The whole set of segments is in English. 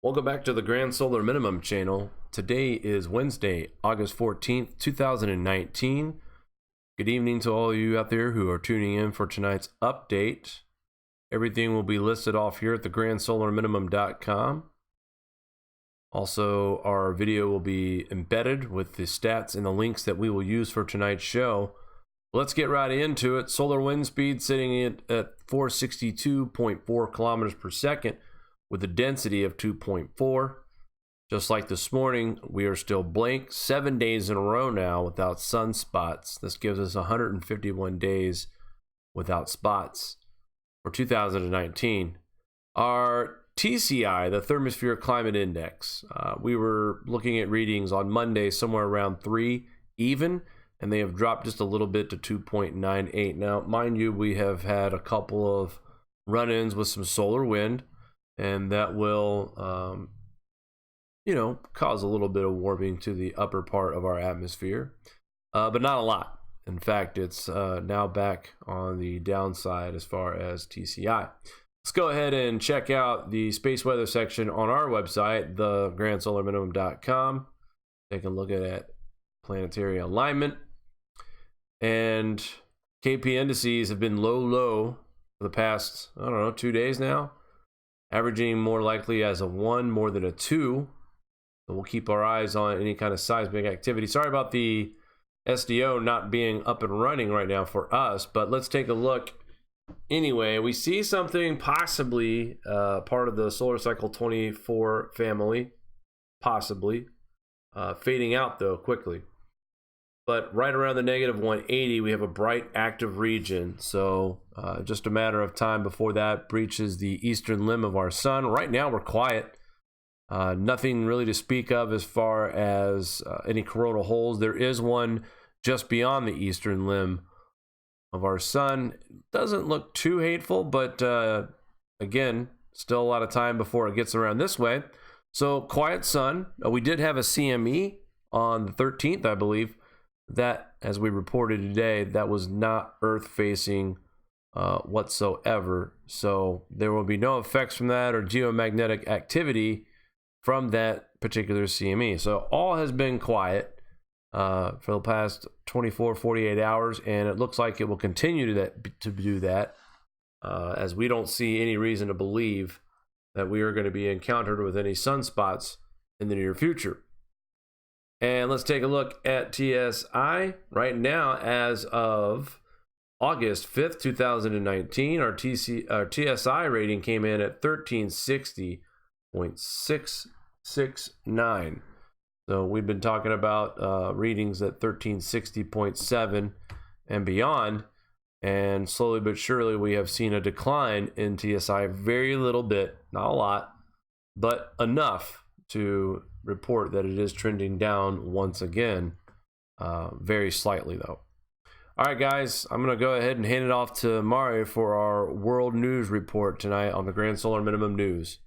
Welcome back to the Grand Solar Minimum channel. Today is Wednesday, August 14th, 2019. Good evening to all of you out there who are tuning in for tonight's update. Everything will be listed off here at thegrandssolarminimum.com. Also, our video will be embedded with the stats and the links that we will use for tonight's show. Let's get right into it. Solar wind speed sitting at 462.4 kilometers per second with a density of 2.4. Just like this morning, we are still blank 7 days in a row now without sunspots. This gives us 151 days without spots for 2019. Our TCI, the Thermosphere Climate Index, we were looking at readings on Monday somewhere around 3 even, and they have dropped just a little bit to 2.98. Now, mind you, we have had a couple of run-ins with some solar wind, and that will, cause a little bit of warming to the upper part of our atmosphere, but not a lot. In fact, it's now back on the downside as far as TCI. Let's go ahead and check out the space weather section on our website, thegrandssolarminimum.com. Take a look at planetary alignment. And KP indices have been low for the past, 2 days now, averaging more likely as a 1 more than a 2. So we'll keep our eyes on any kind of seismic activity. Sorry about the SDO not being up and running right now for us, but let's take a look. Anyway, we see something possibly part of the solar cycle 24 family, possibly fading out though quickly. But right around the negative 180, we have a bright active region. So just a matter of time before that breaches the eastern limb of our sun. Right now, we're quiet. Nothing really to speak of as far as any coronal holes. There is one just beyond the eastern limb of our sun. Doesn't look too hateful, but again, still a lot of time before it gets around this way. So quiet sun. We did have a CME on the 13th, I believe. That, as we reported today, that was not Earth facing whatsoever. So there will be no effects from that or geomagnetic activity from that particular CME. So all has been quiet for the past 24, 48 hours, and it looks like it will continue to do that as we don't see any reason to believe that we are going to be encountered with any sunspots in the near future. And let's take a look at TSI right now. As of August 5th, 2019, our TSI rating came in at 1360.669. So we've been talking about readings at 1360.7 and beyond, and slowly but surely we have seen a decline in TSI. Very little bit, not a lot, but enough to report that it is trending down once again, very slightly though. All right, guys, I'm going to go ahead and hand it off to Mari for our world news report tonight on the Grand Solar Minimum News.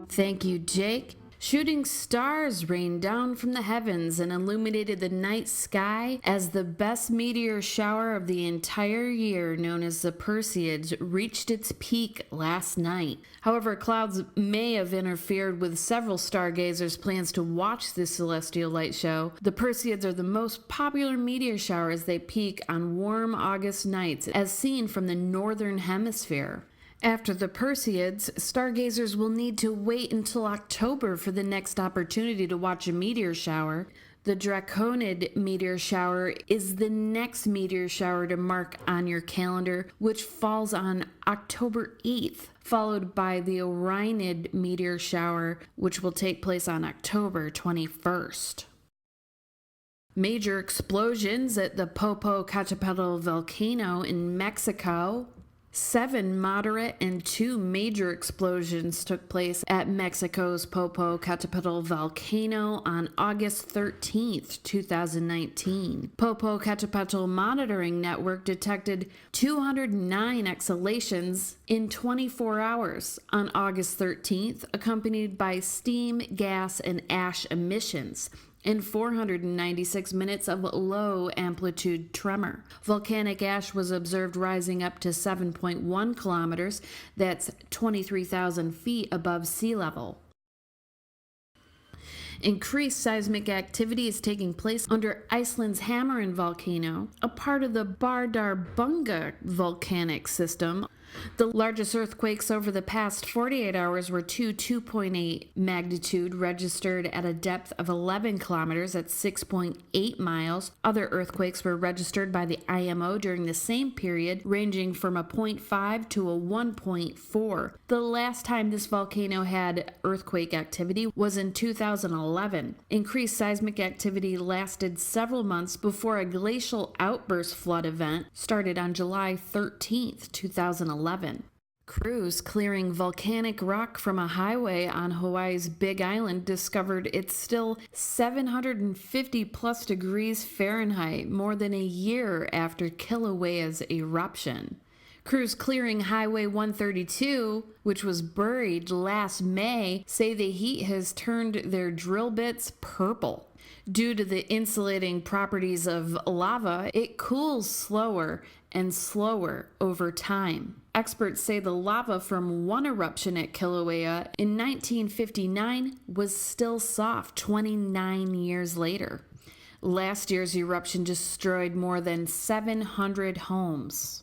Thank you, Jake. Shooting stars rained down from the heavens and illuminated the night sky as the best meteor shower of the entire year, known as the Perseids, reached its peak last night. However, clouds may have interfered with several stargazers' plans to watch this celestial light show. The Perseids are the most popular meteor shower as they peak on warm August nights, as seen from the northern hemisphere. After the Perseids, stargazers will need to wait until October for the next opportunity to watch a meteor shower. The Draconid meteor shower is the next meteor shower to mark on your calendar, which falls on October 8th, followed by the Orionid meteor shower, which will take place on October 21st. Major explosions at the Popocatépetl volcano in Mexico. 7 moderate and 2 major explosions took place at Mexico's Popocatépetl volcano on August 13th, 2019. Popocatépetl Monitoring Network detected 209 exhalations in 24 hours on August 13th, accompanied by steam, gas, and ash emissions. and 496 minutes of low amplitude tremor. Volcanic ash was observed rising up to 7.1 kilometers, that's 23,000 feet above sea level. Increased seismic activity is taking place under Iceland's Hammerinn volcano, a part of the Bardarbunga volcanic system. The largest earthquakes over the past 48 hours were 2.8 magnitude, registered at a depth of 11 kilometers at 6.8 miles. Other earthquakes were registered by the IMO during the same period, ranging from a 0.5 to a 1.4. The last time this volcano had earthquake activity was in 2011. Increased seismic activity lasted several months before a glacial outburst flood event started on July 13th, 2011. Crews clearing volcanic rock from a highway on Hawaii's Big Island discovered it's still 750 plus degrees Fahrenheit, more than a year after Kilauea's eruption. Crews clearing Highway 132, which was buried last May, say the heat has turned their drill bits purple. Due to the insulating properties of lava, it cools slower and slower over time. Experts say the lava from one eruption at Kilauea in 1959 was still soft 29 years later. Last year's eruption destroyed more than 700 homes.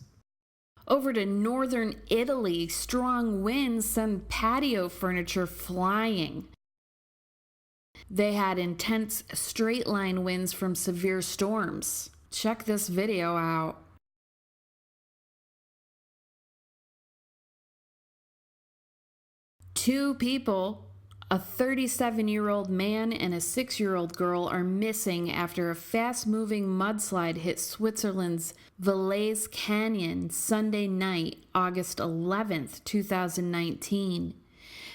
Over to northern Italy, strong winds send patio furniture flying. They had intense straight-line winds from severe storms. Check this video out. Two people, a 37-year-old man and a 6-year-old girl, are missing after a fast-moving mudslide hit Switzerland's Valais Canyon Sunday night, August 11th, 2019.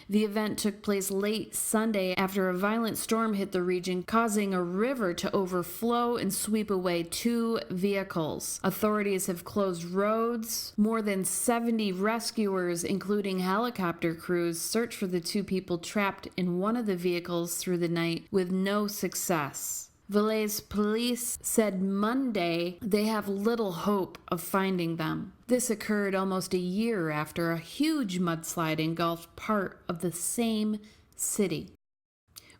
The event took place late Sunday after a violent storm hit the region, causing a river to overflow and sweep away 2 vehicles. Authorities have closed roads. More than 70 rescuers, including helicopter crews, searched for the 2 people trapped in one of the vehicles through the night with no success. Valais police said Monday they have little hope of finding them. This occurred almost a year after a huge mudslide engulfed part of the same city.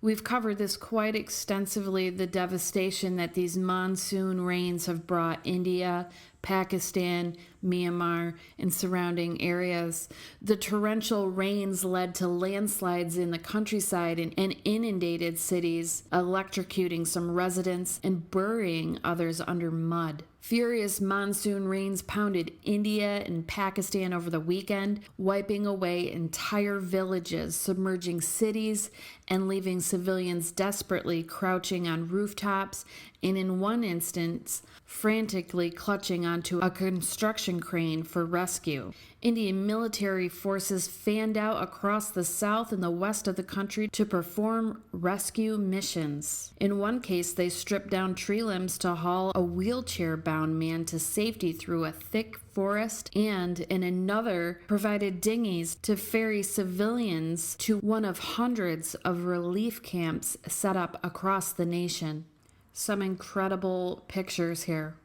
We've covered this quite extensively, the devastation that these monsoon rains have brought India, Pakistan, Myanmar, and surrounding areas. The torrential rains led to landslides in the countryside and inundated cities, electrocuting some residents and burying others under mud. Furious monsoon rains pounded India and Pakistan over the weekend, wiping away entire villages, submerging cities, and leaving civilians desperately crouching on rooftops, and in one instance, frantically clutching onto a construction crane for rescue. Indian military forces fanned out across the south and the west of the country to perform rescue missions. In one case, they stripped down tree limbs to haul a wheelchair-bound man to safety through a thick forest, and in another, provided dinghies to ferry civilians to one of hundreds of relief camps set up across the nation. Some incredible pictures here.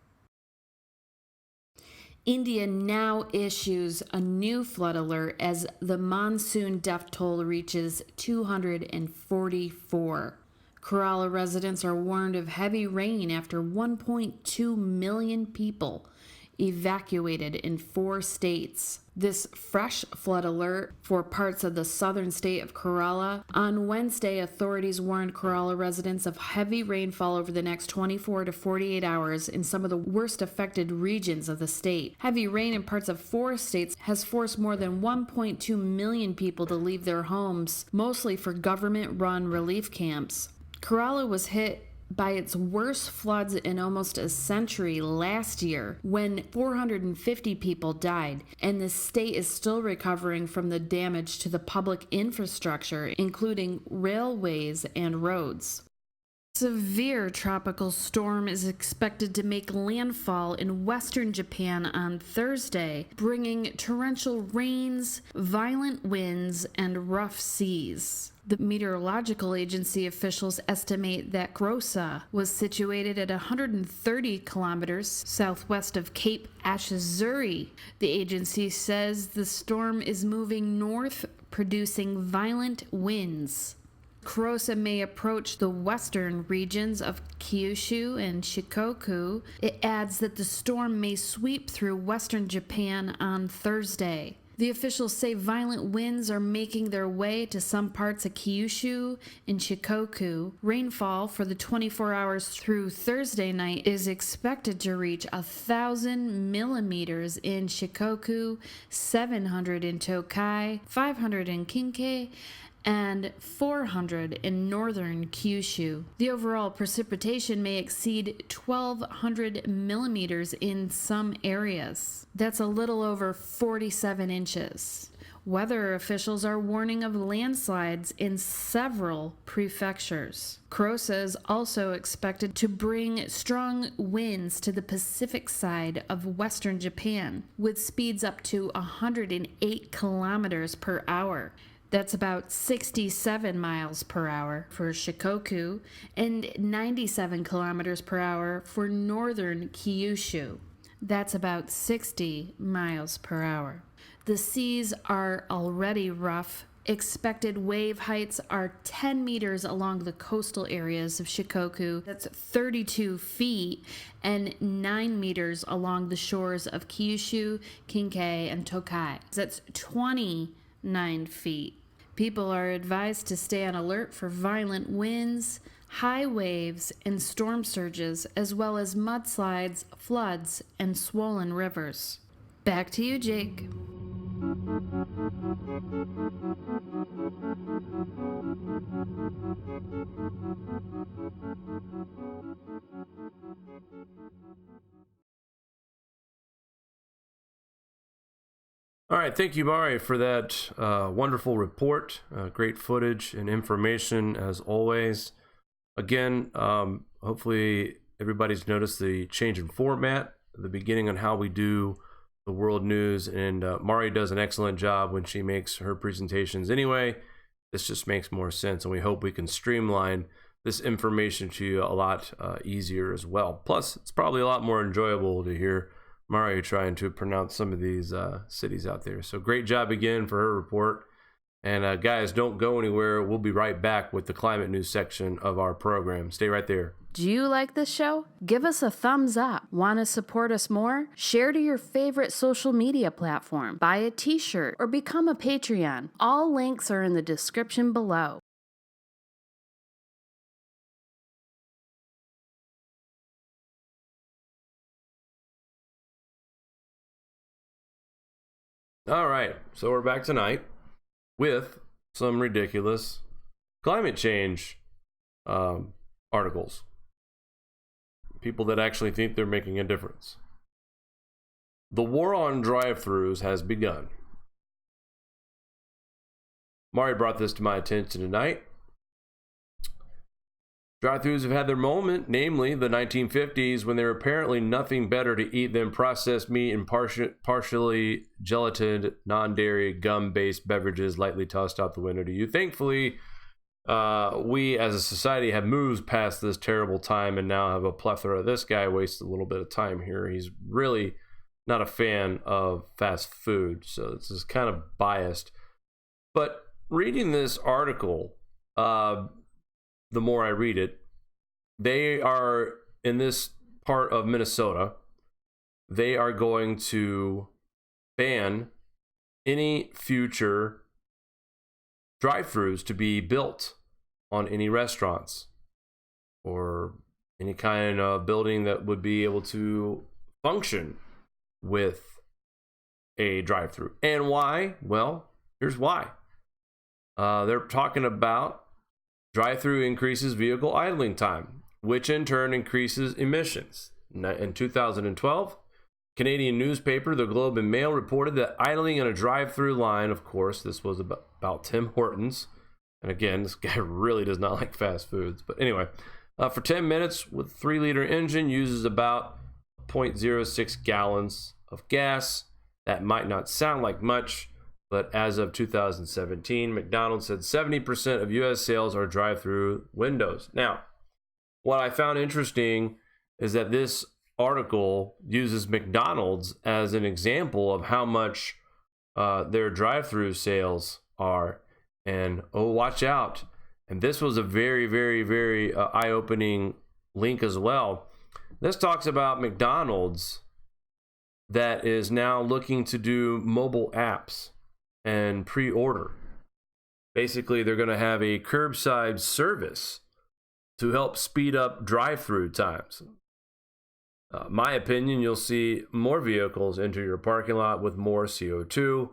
India now issues a new flood alert as the monsoon death toll reaches 244. Kerala residents are warned of heavy rain after 1.2 million people evacuated in 4 states. This fresh flood alert for parts of the southern state of Kerala. On Wednesday, authorities warned Kerala residents of heavy rainfall over the next 24 to 48 hours in some of the worst affected regions of the state. Heavy rain in parts of 4 states has forced more than 1.2 million people to leave their homes, mostly for government-run relief camps. Kerala was hit by its worst floods in almost a century last year, when 450 people died, and the state is still recovering from the damage to the public infrastructure, including railways and roads. Severe tropical storm is expected to make landfall in western Japan on Thursday, bringing torrential rains, violent winds, and rough seas. The meteorological agency officials estimate that Grossa was situated at 130 kilometers southwest of Cape Ashizuri. The agency says the storm is moving north, producing violent winds. Grossa may approach the western regions of Kyushu and Shikoku. It adds that the storm may sweep through western Japan on Thursday. The officials say violent winds are making their way to some parts of Kyushu and Shikoku. Rainfall for the 24 hours through Thursday night is expected to reach 1,000 millimeters in Shikoku, 700 in Tokai, 500 in Kinkai, and 400 in northern Kyushu. The overall precipitation may exceed 1,200 millimeters in some areas. That's a little over 47 inches. Weather officials are warning of landslides in several prefectures. Grossa is also expected to bring strong winds to the Pacific side of western Japan, with speeds up to 108 kilometers per hour. That's about 67 miles per hour for Shikoku and 97 kilometers per hour for northern Kyushu. That's about 60 miles per hour. The seas are already rough. Expected wave heights are 10 meters along the coastal areas of Shikoku. That's 32 feet, and 9 meters along the shores of Kyushu, Kinkai, and Tokai. That's 29 feet. People are advised to stay on alert for violent winds, high waves, and storm surges, as well as mudslides, floods, and swollen rivers. Back to you, Jake. All right, thank you, Mari, for that wonderful report. Great footage and information as always. Again, hopefully everybody's noticed the change in format at the beginning on how we do the world news, and Mari does an excellent job when she makes her presentations anyway. This just makes more sense, and we hope we can streamline this information to you a lot easier as well. Plus, it's probably a lot more enjoyable to hear Mari trying to pronounce some of these cities out there. So great job again for her report. And guys, don't go anywhere. We'll be right back with the climate news section of our program. Stay right there. Do you like this show? Give us a thumbs up. Want to support us more? Share to your favorite social media platform. Buy a t-shirt or become a Patreon. All links are in the description below. All right, so we're back tonight with some ridiculous climate change articles. People that actually think they're making a difference. The war on drive-thrus has begun. Mari brought this to my attention tonight. Drive-thrus have had their moment, namely the 1950s, when there were apparently nothing better to eat than processed meat and partially gelatined, non-dairy, gum-based beverages lightly tossed out the window to you. Thankfully, we as a society have moved past this terrible time and now have a plethora. This guy wastes a little bit of time here. He's really not a fan of fast food, so this is kind of biased. But reading this article, the more I read it, they are in this part of Minnesota, they are going to ban any future drive-thrus to be built on any restaurants or any kind of building that would be able to function with a drive-thru. And why? Well, here's why. They're talking about drive-thru increases vehicle idling time, which in turn increases emissions. In 2012, Canadian newspaper The Globe and Mail reported that idling in a drive-thru line, of course, this was about Tim Hortons, and again, this guy really does not like fast foods, but anyway, For 10 minutes with a 3-liter engine, uses about 0.06 gallons of gas. That might not sound like much, but as of 2017, McDonald's said 70% of US sales are drive-through windows. Now, what I found interesting is that this article uses McDonald's as an example of how much their drive-through sales are. And oh, watch out. And this was a very, very, very eye-opening link as well. This talks about McDonald's that is now looking to do mobile apps and pre-order. Basically, they're going to have a curbside service to help speed up drive-through times. My opinion, you'll see more vehicles enter your parking lot with more CO2.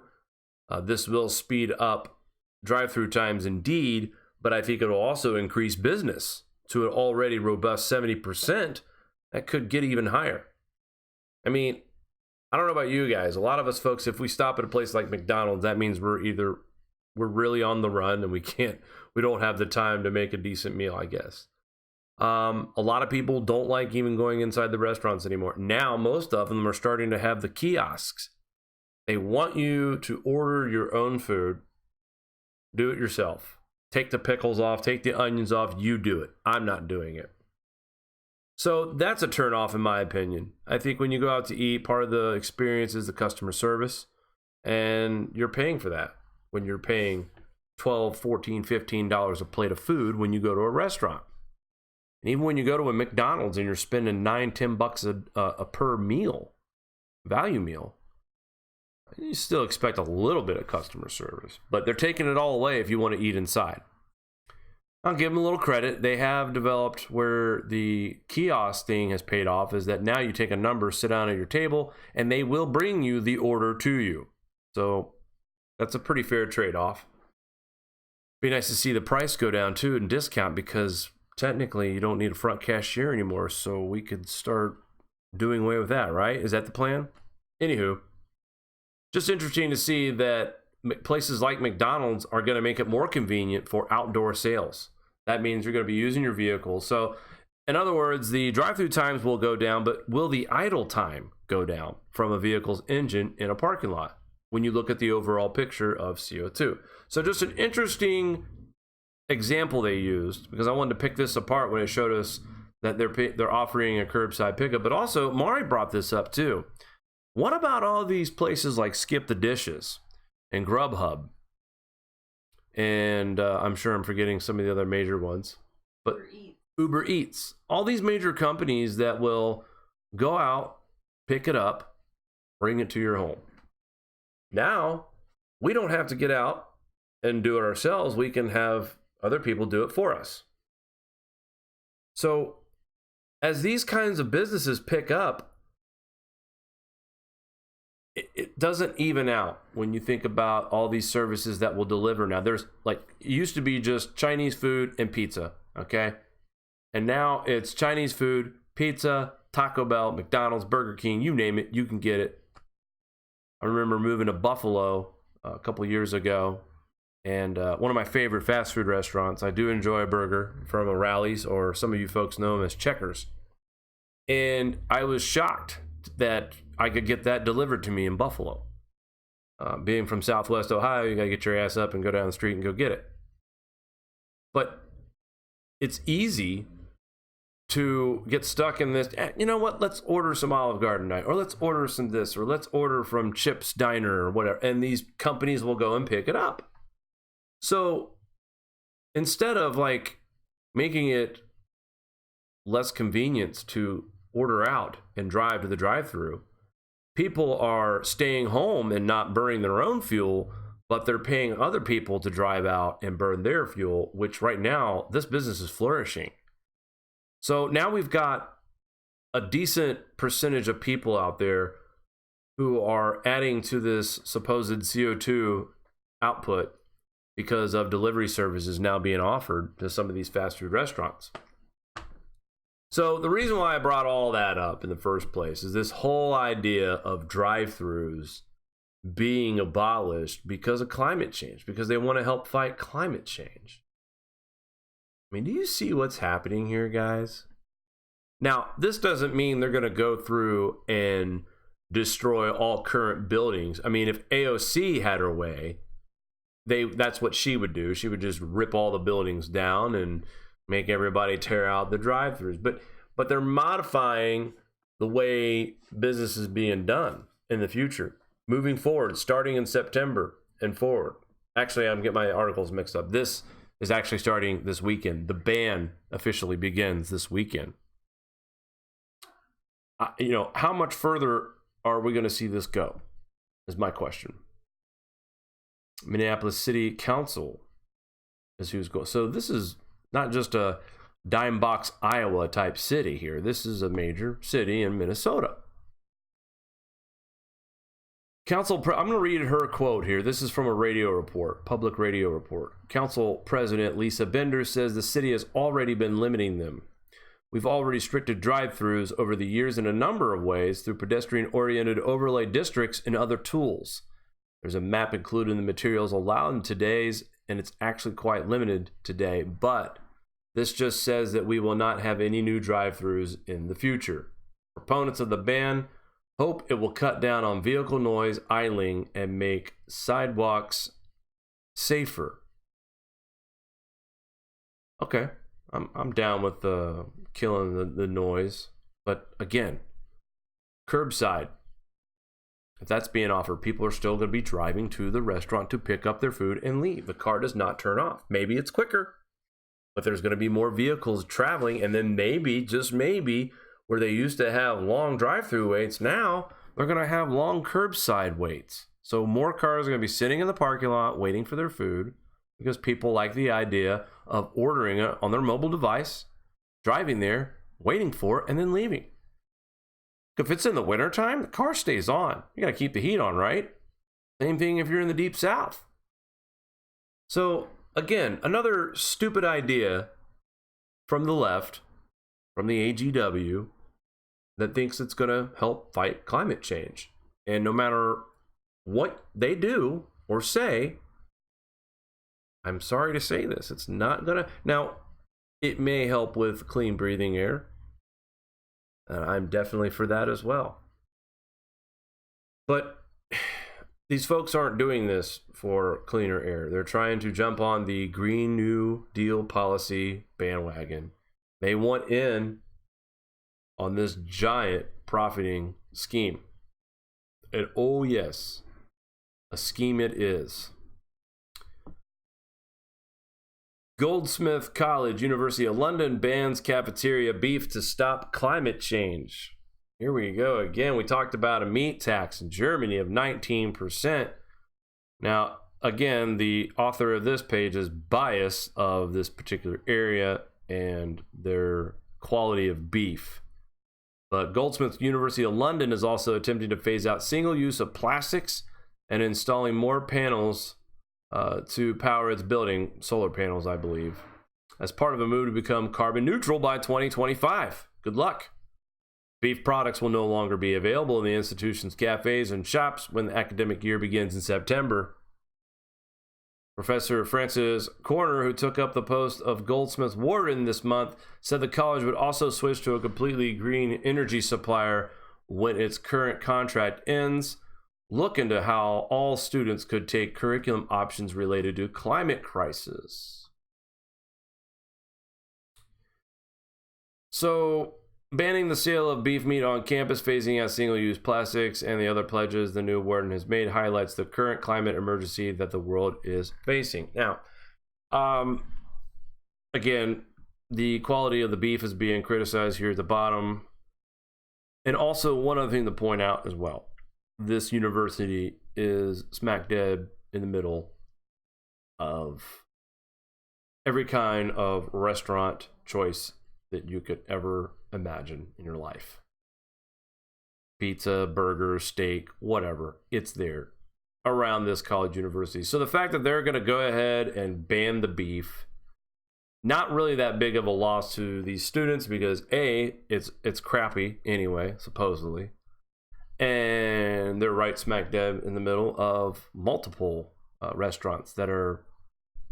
This will speed up drive-through times indeed, but I think it'll also increase business to an already robust 70%. That could get even higher. I mean, I don't know about you guys. A lot of us folks, if we stop at a place like McDonald's, that means we're really on the run and we don't have the time to make a decent meal, I guess. A lot of people don't like even going inside the restaurants anymore. Now, most of them are starting to have the kiosks. They want you to order your own food, do it yourself. Take the pickles off, take the onions off, you do it. I'm not doing it. So that's a turnoff in my opinion. I think when you go out to eat, part of the experience is the customer service, and you're paying for that when you're paying $12, $14, $15 a plate of food when you go to a restaurant. And even when you go to a McDonald's and you're spending $9, $10 a per meal, value meal, you still expect a little bit of customer service. But they're taking it all away if you want to eat inside. I'll give them a little credit. They have developed where the kiosk thing has paid off is that now you take a number, sit down at your table, and they will bring you the order to you. So that's a pretty fair trade-off. Be nice to see the price go down too and discount, because technically you don't need a front cashier anymore, so we could start doing away with that, right? Is that the plan? Anywho, just interesting to see that places like McDonald's are going to make it more convenient for outdoor sales. That means you're going to be using your vehicle. So in other words, the drive-through times will go down, but will the idle time go down from a vehicle's engine in a parking lot when you look at the overall picture of CO2? So just an interesting example they used, because I wanted to pick this apart when it showed us that they're offering a curbside pickup. But also, Mari brought this up too. What about all these places like Skip the Dishes and Grubhub? And I'm sure I'm forgetting some of the other major ones. But Uber Eats. All these major companies that will go out, pick it up, bring it to your home. Now, we don't have to get out and do it ourselves. We can have other people do it for us. So, as these kinds of businesses pick up, it doesn't even out when you think about all these services that will deliver now. There's like, it used to be just Chinese food and pizza, okay? And now it's Chinese food, pizza, Taco Bell, McDonald's, Burger King, you name it, you can get it. I remember moving to Buffalo a couple years ago, and one of my favorite fast food restaurants, I do enjoy a burger from a Rally's, or some of you folks know them as Checkers. And I was shocked that I could get that delivered to me in Buffalo. Being from Southwest Ohio, you gotta get your ass up and go down the street and go get it. But it's easy to get stuck in this, you know what, let's order some Olive Garden night, or let's order some this, or let's order from Chip's Diner or whatever, and these companies will go and pick it up. So instead of like making it less convenient to order out and drive to the drive-thru, people are staying home and not burning their own fuel, but they're paying other people to drive out and burn their fuel, which right now, this business is flourishing. So now we've got a decent percentage of people out there who are adding to this supposed CO2 output because of delivery services now being offered to some of these fast food restaurants. So the reason why I brought all that up in the first place is this whole idea of drive-thrus being abolished because of climate change, because they want to help fight climate change. I mean, do you see what's happening here, guys? Now, this doesn't mean they're going to go through and destroy all current buildings. I mean, if AOC had her way, that's what she would do. She would just rip all the buildings down and make everybody tear out the drive-thrus. But they're modifying the way business is being done in the future, moving forward, starting in September and forward. Actually, I'm getting my articles mixed up. This is actually starting this weekend. The ban officially begins this weekend. How much further are we going to see this go? Is my question. Minneapolis City Council is who's going. So this is not just a dime box Iowa type city here. This is a major city in Minnesota. I'm going to read her quote here. This is from a radio report, public radio report. Council President Lisa Bender says the city has already been limiting them. We've already restricted drive-thrus over the years in a number of ways through pedestrian-oriented overlay districts and other tools. There's a map included in the materials allowed in today's, and it's actually quite limited today, but this just says that we will not have any new drive-thrus in the future. Proponents of the ban hope it will cut down on vehicle noise, idling, and make sidewalks safer. Okay, I'm down with killing the noise, but again, curbside. If that's being offered, people are still going to be driving to the restaurant to pick up their food and leave. The car does not turn off. Maybe it's quicker, but there's going to be more vehicles traveling, and then maybe, just maybe, where they used to have long drive-through waits, now they're going to have long curbside waits. So more cars are going to be sitting in the parking lot waiting for their food because people like the idea of ordering it on their mobile device, driving there, waiting for it, and then leaving. If it's in the wintertime, the car stays on. You got to keep the heat on, right? Same thing if you're in the deep south. So, again, another stupid idea from the left, from the AGW, that thinks it's going to help fight climate change. And no matter what they do or say, I'm sorry to say this, it's not going to. Now, it may help with clean breathing air. And I'm definitely for that as well. But these folks aren't doing this for cleaner air. They're trying to jump on the Green New Deal policy bandwagon. They want in on this giant profiting scheme. And oh yes, a scheme it is. Goldsmith College, University of London bans cafeteria beef to stop climate change. Here we go again. We talked about a meat tax in Germany of 19%. Now, again, the author of this page is biased of this particular area and their quality of beef. But Goldsmith University of London is also attempting to phase out single use of plastics and installing more panels to power its building, solar panels, I believe, as part of a move to become carbon neutral by 2025. Good luck. Beef products will no longer be available in the institution's cafes and shops when the academic year begins in September. Professor Francis Corner, who took up the post of Goldsmith warden this month, said the college would also switch to a completely green energy supplier when its current contract ends. Look into how all students could take curriculum options related to climate crisis. So, banning the sale of beef meat on campus, phasing out single-use plastics, and the other pledges the new warden has made highlights the current climate emergency that the world is facing. Now, again, the quality of the beef is being criticized here at the bottom. And also, one other thing to point out as well. This university is smack dab in the middle of every kind of restaurant choice that you could ever imagine in your life. Pizza, burger, steak, whatever. It's there around this college university. So the fact that they're going to go ahead and ban the beef, not really that big of a loss to these students because A, it's crappy anyway, supposedly. And they're right smack dab in the middle of multiple restaurants that are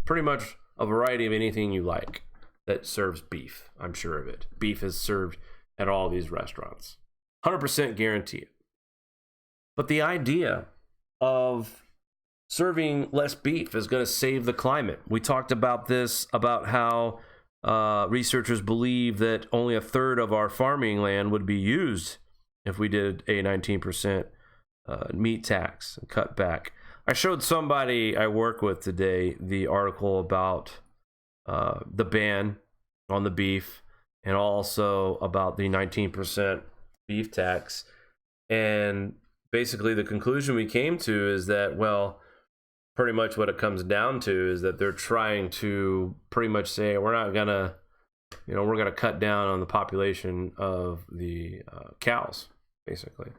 pretty much a variety of anything you like. that serves beef. I'm sure of it. Beef is served at all these restaurants. 100% guarantee it. But the idea of serving less beef is going to save the climate. We talked about this, about how researchers believe that only a third of our farming land would be used if we did a 19% meat tax and cut back. I showed somebody I work with today the article about the ban on the beef and also about the 19% beef tax. And basically the conclusion we came to is that, well, pretty much what it comes down to is that they're trying to pretty much say we're not gonna, we're gonna cut down on the population of the cows, basically.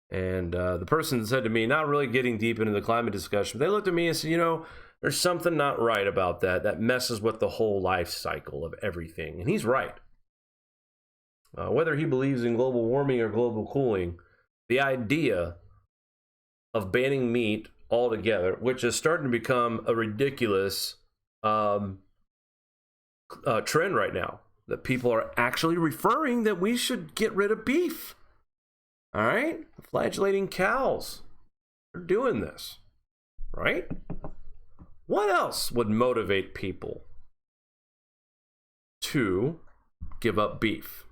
And the person said to me, not really getting deep into the climate discussion, they looked at me and said, there's something not right about that. That messes with the whole life cycle of everything. And he's right. Whether he believes in global warming or global cooling, the idea of banning meat altogether, which is starting to become a ridiculous trend right now, that people are actually referring that we should get rid of beef. All right? Flagellating cows are doing this, right? What else would motivate people to give up beef?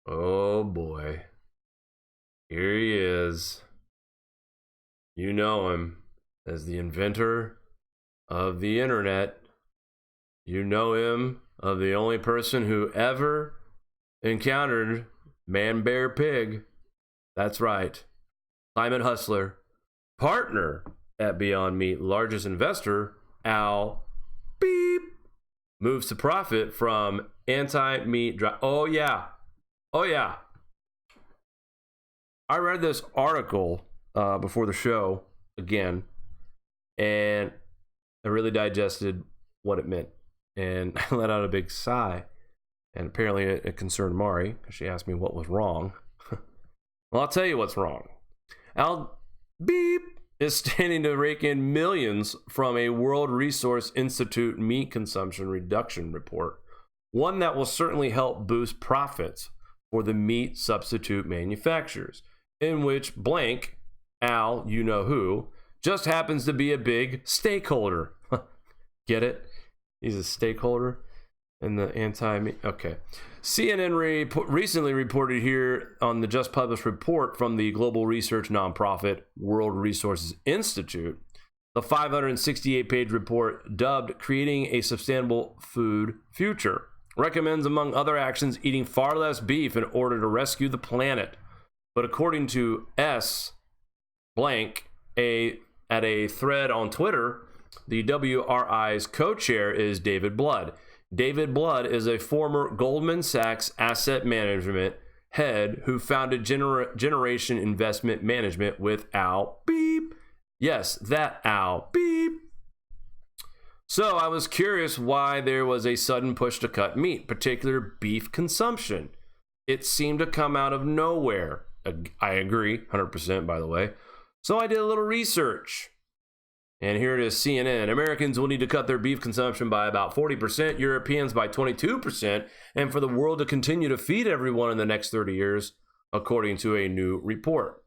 Oh boy. Here he is. You know him as the inventor of the internet. You know him of the only person who ever encountered man, bear, pig. That's right. Climate hustler, partner at Beyond Meat, largest investor, Al Beep, moves to profit from anti-meat drive. Oh yeah. I read this article before the show again, and I really digested what it meant, and I let out a big sigh. And apparently it concerned Mari, because she asked me what was wrong. Well, I'll tell you what's wrong. Al Beep is standing to rake in millions from a World Resource Institute meat consumption reduction report, one that will certainly help boost profits for the meat substitute manufacturers, in which blank, Al, you know who, just happens to be a big stakeholder. Get it? He's a stakeholder in the anti-meat. Okay. CNN recently reported here on the just published report from the global research nonprofit World Resources Institute. The 568-page report, dubbed Creating a Sustainable Food Future, recommends, among other actions, eating far less beef in order to rescue the planet. But according to S. Blank, at a thread on Twitter, the WRI's co-chair is David Blood. David Blood is a former Goldman Sachs asset management head who founded Generation Investment Management with Al Beep. Yes, that Al Beep. So I was curious why there was a sudden push to cut meat, particularly beef consumption. It seemed to come out of nowhere. I agree, 100% by the way. So I did a little research. And here it is, CNN. Americans will need to cut their beef consumption by about 40%, Europeans by 22%, and for the world to continue to feed everyone in the next 30 years, according to a new report.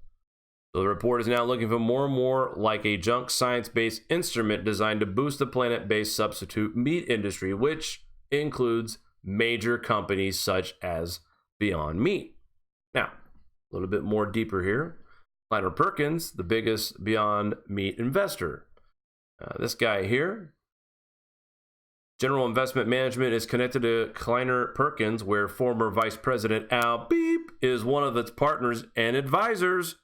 So the report is now looking for more and more like a junk science-based instrument designed to boost the planet-based substitute meat industry, which includes major companies such as Beyond Meat. Now, a little bit more deeper here. Kleiner Perkins, the biggest Beyond Meat investor. This guy here, General Investment Management, is connected to Kleiner Perkins, where former Vice President Al Beep is one of its partners and advisors.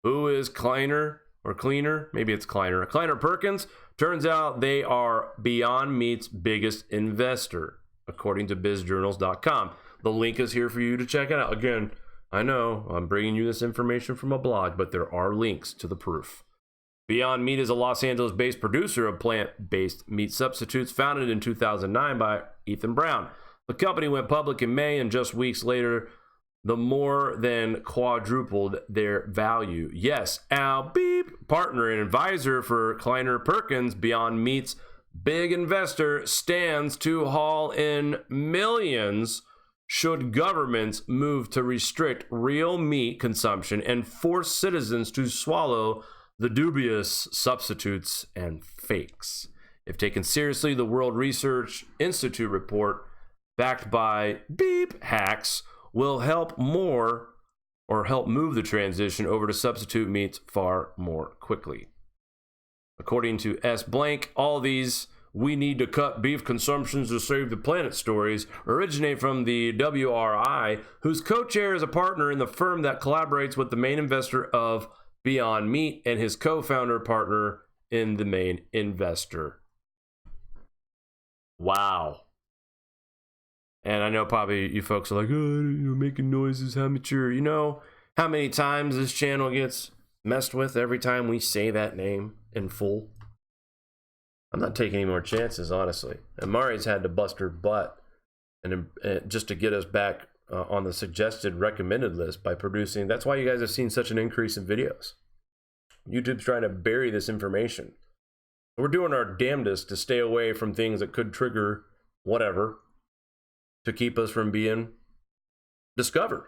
Who is Kleiner or Cleaner? Maybe it's Kleiner. Kleiner Perkins. Turns out they are Beyond Meat's biggest investor, according to bizjournals.com. The link is here for you to check it out. Again, I know I'm bringing you this information from a blog, but there are links to the proof. Beyond Meat is a Los Angeles-based producer of plant-based meat substitutes, founded in 2009 by Ethan Brown. The company went public in May, and just weeks later, the more than quadrupled their value. Yes, Al Beep, partner and advisor for Kleiner Perkins, Beyond Meat's big investor stands to haul in millions should governments move to restrict real meat consumption and force citizens to swallow the dubious substitutes and fakes. If taken seriously, the World Research Institute report, backed by beep hacks, will help move the transition over to substitute meats far more quickly. According to S. Blank, all these "we need to cut beef consumptions to save the planet" stories originate from the WRI, whose co-chair is a partner in the firm that collaborates with the main investor of Beyond Meat and his co-founder partner in the main investor. Wow. And I know probably you folks are like, "Oh, you're making noises, amateur." You know how many times this channel gets messed with every time we say that name in full? I'm not taking any more chances, honestly. And Mari's had to bust her butt and just to get us back on the suggested recommended list by producing. That's why you guys have seen such an increase in videos. YouTube's trying to bury this information. We're doing our damnedest to stay away from things that could trigger whatever to keep us from being discovered.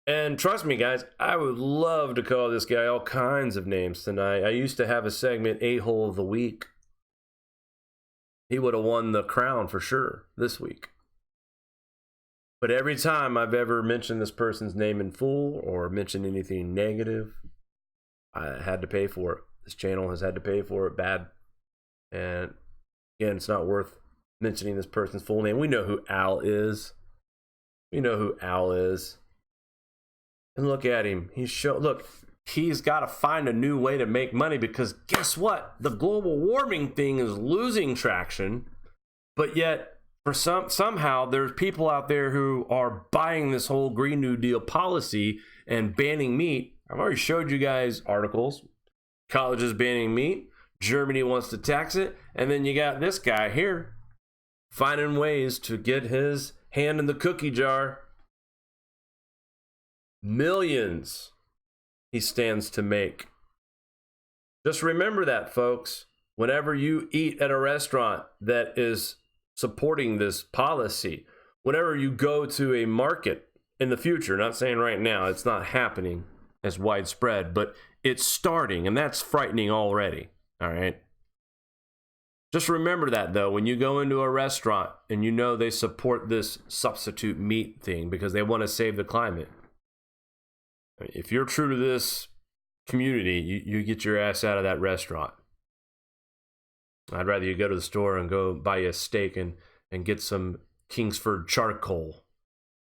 And trust me, guys, I would love to call this guy all kinds of names tonight. I used to have a segment, A-Hole of the Week. He would have won the crown for sure this week. But every time I've ever mentioned this person's name in full or mentioned anything negative, I had to pay for it. This channel has had to pay for it bad. And again, it's not worth mentioning this person's full name. We know who Al is. We know who Al is. And look at him. He's got to find a new way to make money, because guess what? The global warming thing is losing traction. But yet, for somehow, there's people out there who are buying this whole Green New Deal policy and banning meat. I've already showed you guys articles. Colleges banning meat. Germany wants to tax it. And then you got this guy here finding ways to get his hand in the cookie jar. Millions he stands to make. Just remember that, folks. Whenever you eat at a restaurant that is supporting this policy, whenever you go to a market in the future, not saying right now, it's not happening as widespread, but it's starting, and that's frightening already. All right. Just remember that, though, when you go into a restaurant and you know they support this substitute meat thing because they want to save the climate. If you're true to this community, you get your ass out of that restaurant. I'd rather you go to the store and go buy you a steak and get some Kingsford charcoal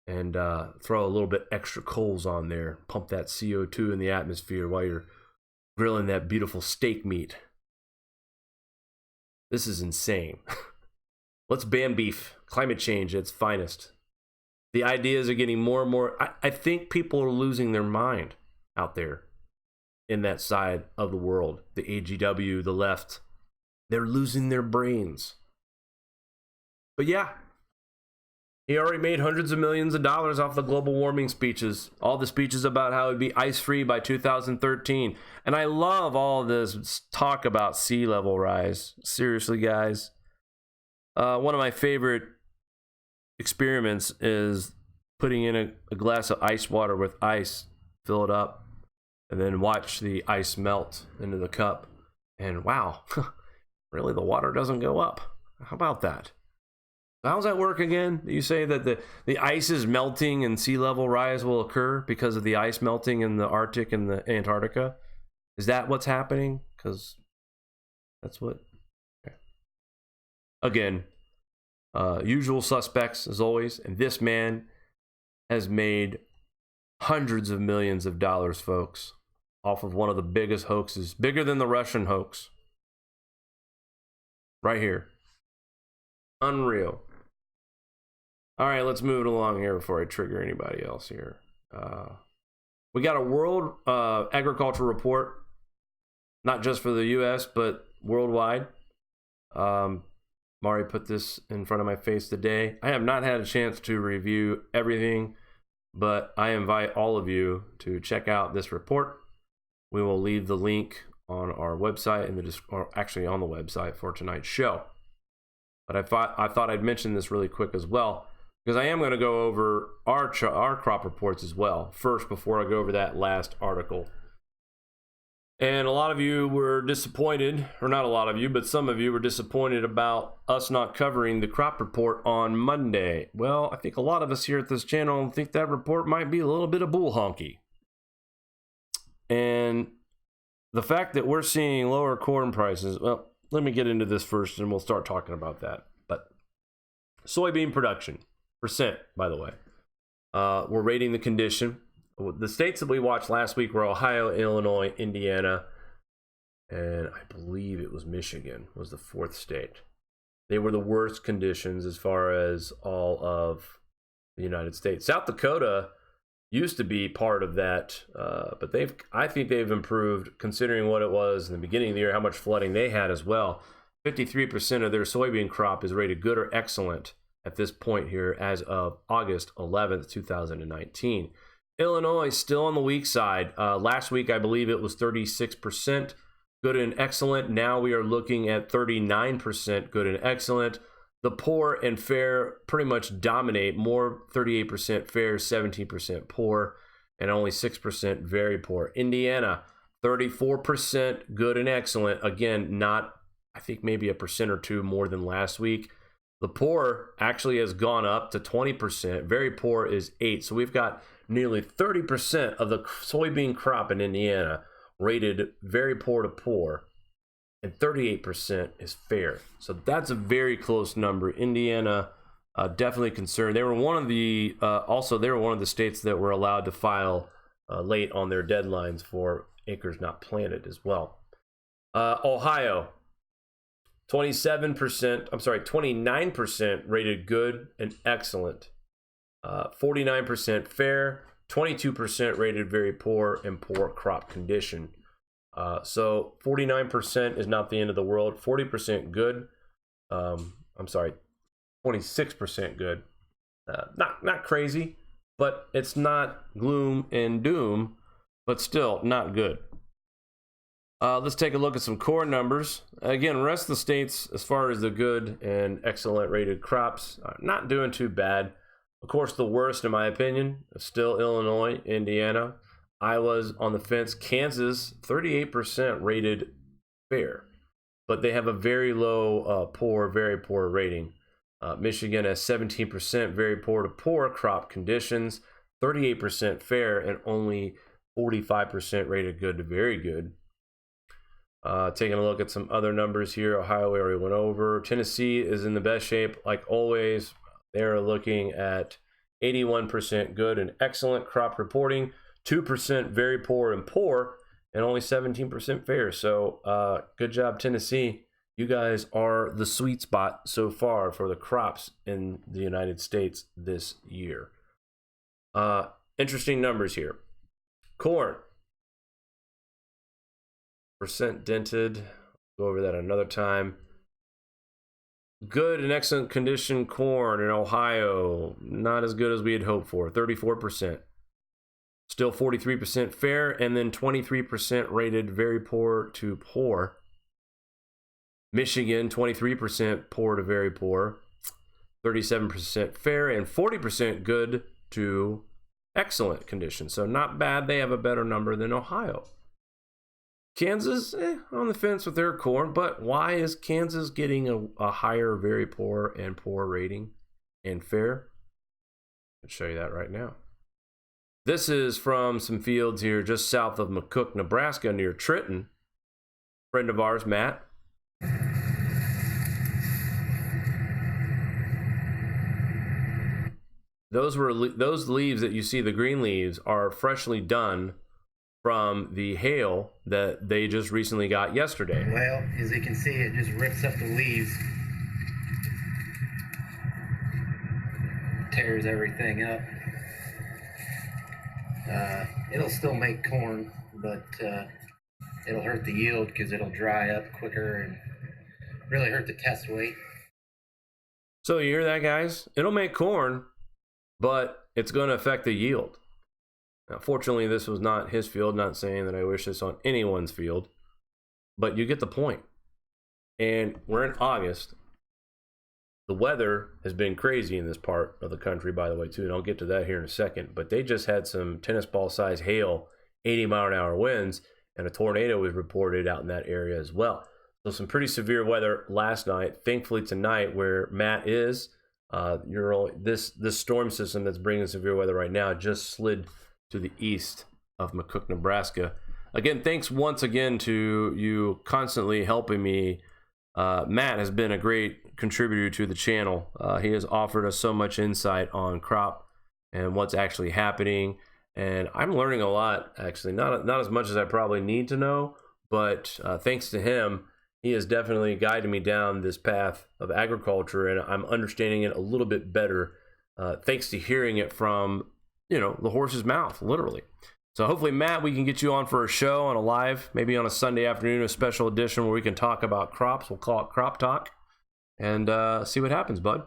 and throw a little bit extra coals on there. Pump that CO2 in the atmosphere while you're grilling that beautiful steak meat. This is insane. Let's ban beef. Climate change at its finest. The ideas are getting more and more. I think people are losing their mind out there in that side of the world. The AGW, the left. They're losing their brains. But yeah, he already made hundreds of millions of dollars off the global warming speeches. All the speeches about how it would be ice-free by 2013. And I love all this talk about sea level rise. Seriously, guys. One of my favorite experiments is putting in a glass of ice water with ice, fill it up, and then watch the ice melt into the cup. And wow, really, the water doesn't go up. How about that? How's that work again? You say that the ice is melting and sea level rise will occur because of the ice melting in the Arctic and the Antarctica? Is that what's happening? Because that's what... Okay. Again, usual suspects as always, and this man has made hundreds of millions of dollars, folks, off of one of the biggest hoaxes, bigger than the Russian hoax. Right here. Unreal. All right, let's move it along here before I trigger anybody else here. We got a world agriculture report, not just for the U.S., but worldwide. Mari put this in front of my face today. I have not had a chance to review everything, but I invite all of you to check out this report. We will leave the link on our website or actually on the website for tonight's show. But I thought I'd mention this really quick as well, because I am going to go over our crop reports as well first before I go over that last article. And a lot of you were disappointed, or not a lot of you, but some of you were disappointed about us not covering the crop report on Monday. Well, I think a lot of us here at this channel think that report might be a little bit of bull honky. And the fact that we're seeing lower corn prices, well, let me get into this first and we'll start talking about that. But soybean production, percent, by the way. We're rating the condition. The states that we watched last week were Ohio, Illinois, Indiana, and I believe it was Michigan was the fourth state. They were the worst conditions as far as all of the United States. South Dakota used to be part of that, but I think they've improved considering what it was in the beginning of the year, how much flooding they had as well. 53% of their soybean crop is rated good or excellent at this point here as of August 11th, 2019. Illinois still on the weak side. Last week, I believe it was 36% good and excellent. Now we are looking at 39% good and excellent. The poor and fair pretty much dominate. More 38% fair, 17% poor, and only 6% very poor. Indiana, 34% good and excellent. Again, not, I think maybe a percent or two more than last week. The poor actually has gone up to 20%. Very poor is 8%. So we've got nearly 30% of the soybean crop in Indiana rated very poor to poor, and 38% is fair. So that's a very close number. Indiana definitely concerned. They were one of the states that were allowed to file late on their deadlines for acres not planted as well. Ohio, 29% rated good and excellent. 49% fair, 22% rated very poor and poor crop condition. So 49% is not the end of the world. 40% good. 26% good. Not crazy, but it's not gloom and doom, but still not good. Let's take a look at some corn numbers. Again, the rest of the states, as far as the good and excellent rated crops, not doing too bad. Of course, the worst, in my opinion, is still Illinois, Indiana. Iowa's on the fence. Kansas, 38% rated fair, but they have a very low very poor rating. Michigan has 17% very poor to poor crop conditions, 38% fair, and only 45% rated good to very good. Taking a look at some other numbers here. Ohio, we already went over. Tennessee is in the best shape, like always. They're looking at 81% good and excellent crop reporting, 2% very poor and poor, and only 17% fair. So good job, Tennessee. You guys are the sweet spot so far for the crops in the United States this year. Interesting numbers here. Corn. Percent dented. Go over that another time. Good and excellent condition corn in Ohio, not as good as we had hoped for, 34%. Still 43% fair, and then 23% rated very poor to poor. Michigan, 23% poor to very poor, 37% fair, and 40% good to excellent condition. So not bad. They have a better number than Ohio. Kansas, on the fence with their corn, but why is Kansas getting a higher very poor and poor rating and fair? I'll show you that right now. This is from some fields here just south of McCook, Nebraska, near Trenton. Friend of ours, Matt. Those leaves that you see, the green leaves, are freshly done from the hail that they just recently got yesterday. Well, as you can see, it just rips up the leaves, tears everything up. It'll still make corn, but it'll hurt the yield because it'll dry up quicker and really hurt the test weight. So you hear that, guys? It'll make corn, but it's going to affect the yield. Now, fortunately, this was not his field. Not saying that I wish this on anyone's field, but you get the point. And we're in August. The weather has been crazy in this part of the country, by the way, too. And I'll get to that here in a second. But they just had some tennis ball size hail, 80-mile-an-hour winds, and a tornado was reported out in that area as well. So some pretty severe weather last night. Thankfully tonight, where Matt is, this storm system that's bringing severe weather right now just slid to the east of McCook, Nebraska. Again, thanks once again to you constantly helping me. Matt has been a great contributor to the channel. He has offered us so much insight on crop and what's actually happening. And I'm learning a lot, actually. Not as much as I probably need to know, but thanks to him, he has definitely guided me down this path of agriculture, and I'm understanding it a little bit better thanks to hearing it from, the horse's mouth, literally. So hopefully, Matt, we can get you on for a show on a live, maybe on a Sunday afternoon, a special edition where we can talk about crops. We'll call it Crop Talk, and see what happens, bud.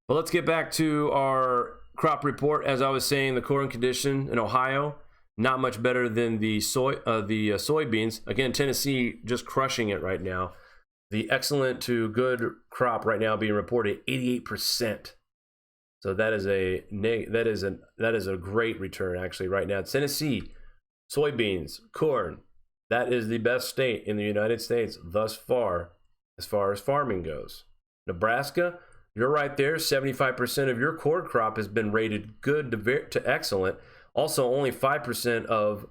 Well, let's get back to our crop report. As I was saying, the corn condition in Ohio, not much better than the soybeans. Again, Tennessee just crushing it right now. The excellent to good crop right now being reported 88%. So that is a great return actually right now. Tennessee, soybeans, corn, that is the best state in the United States thus far as farming goes. Nebraska, you're right there. 75% of your corn crop has been rated good to excellent. Also, only 5% of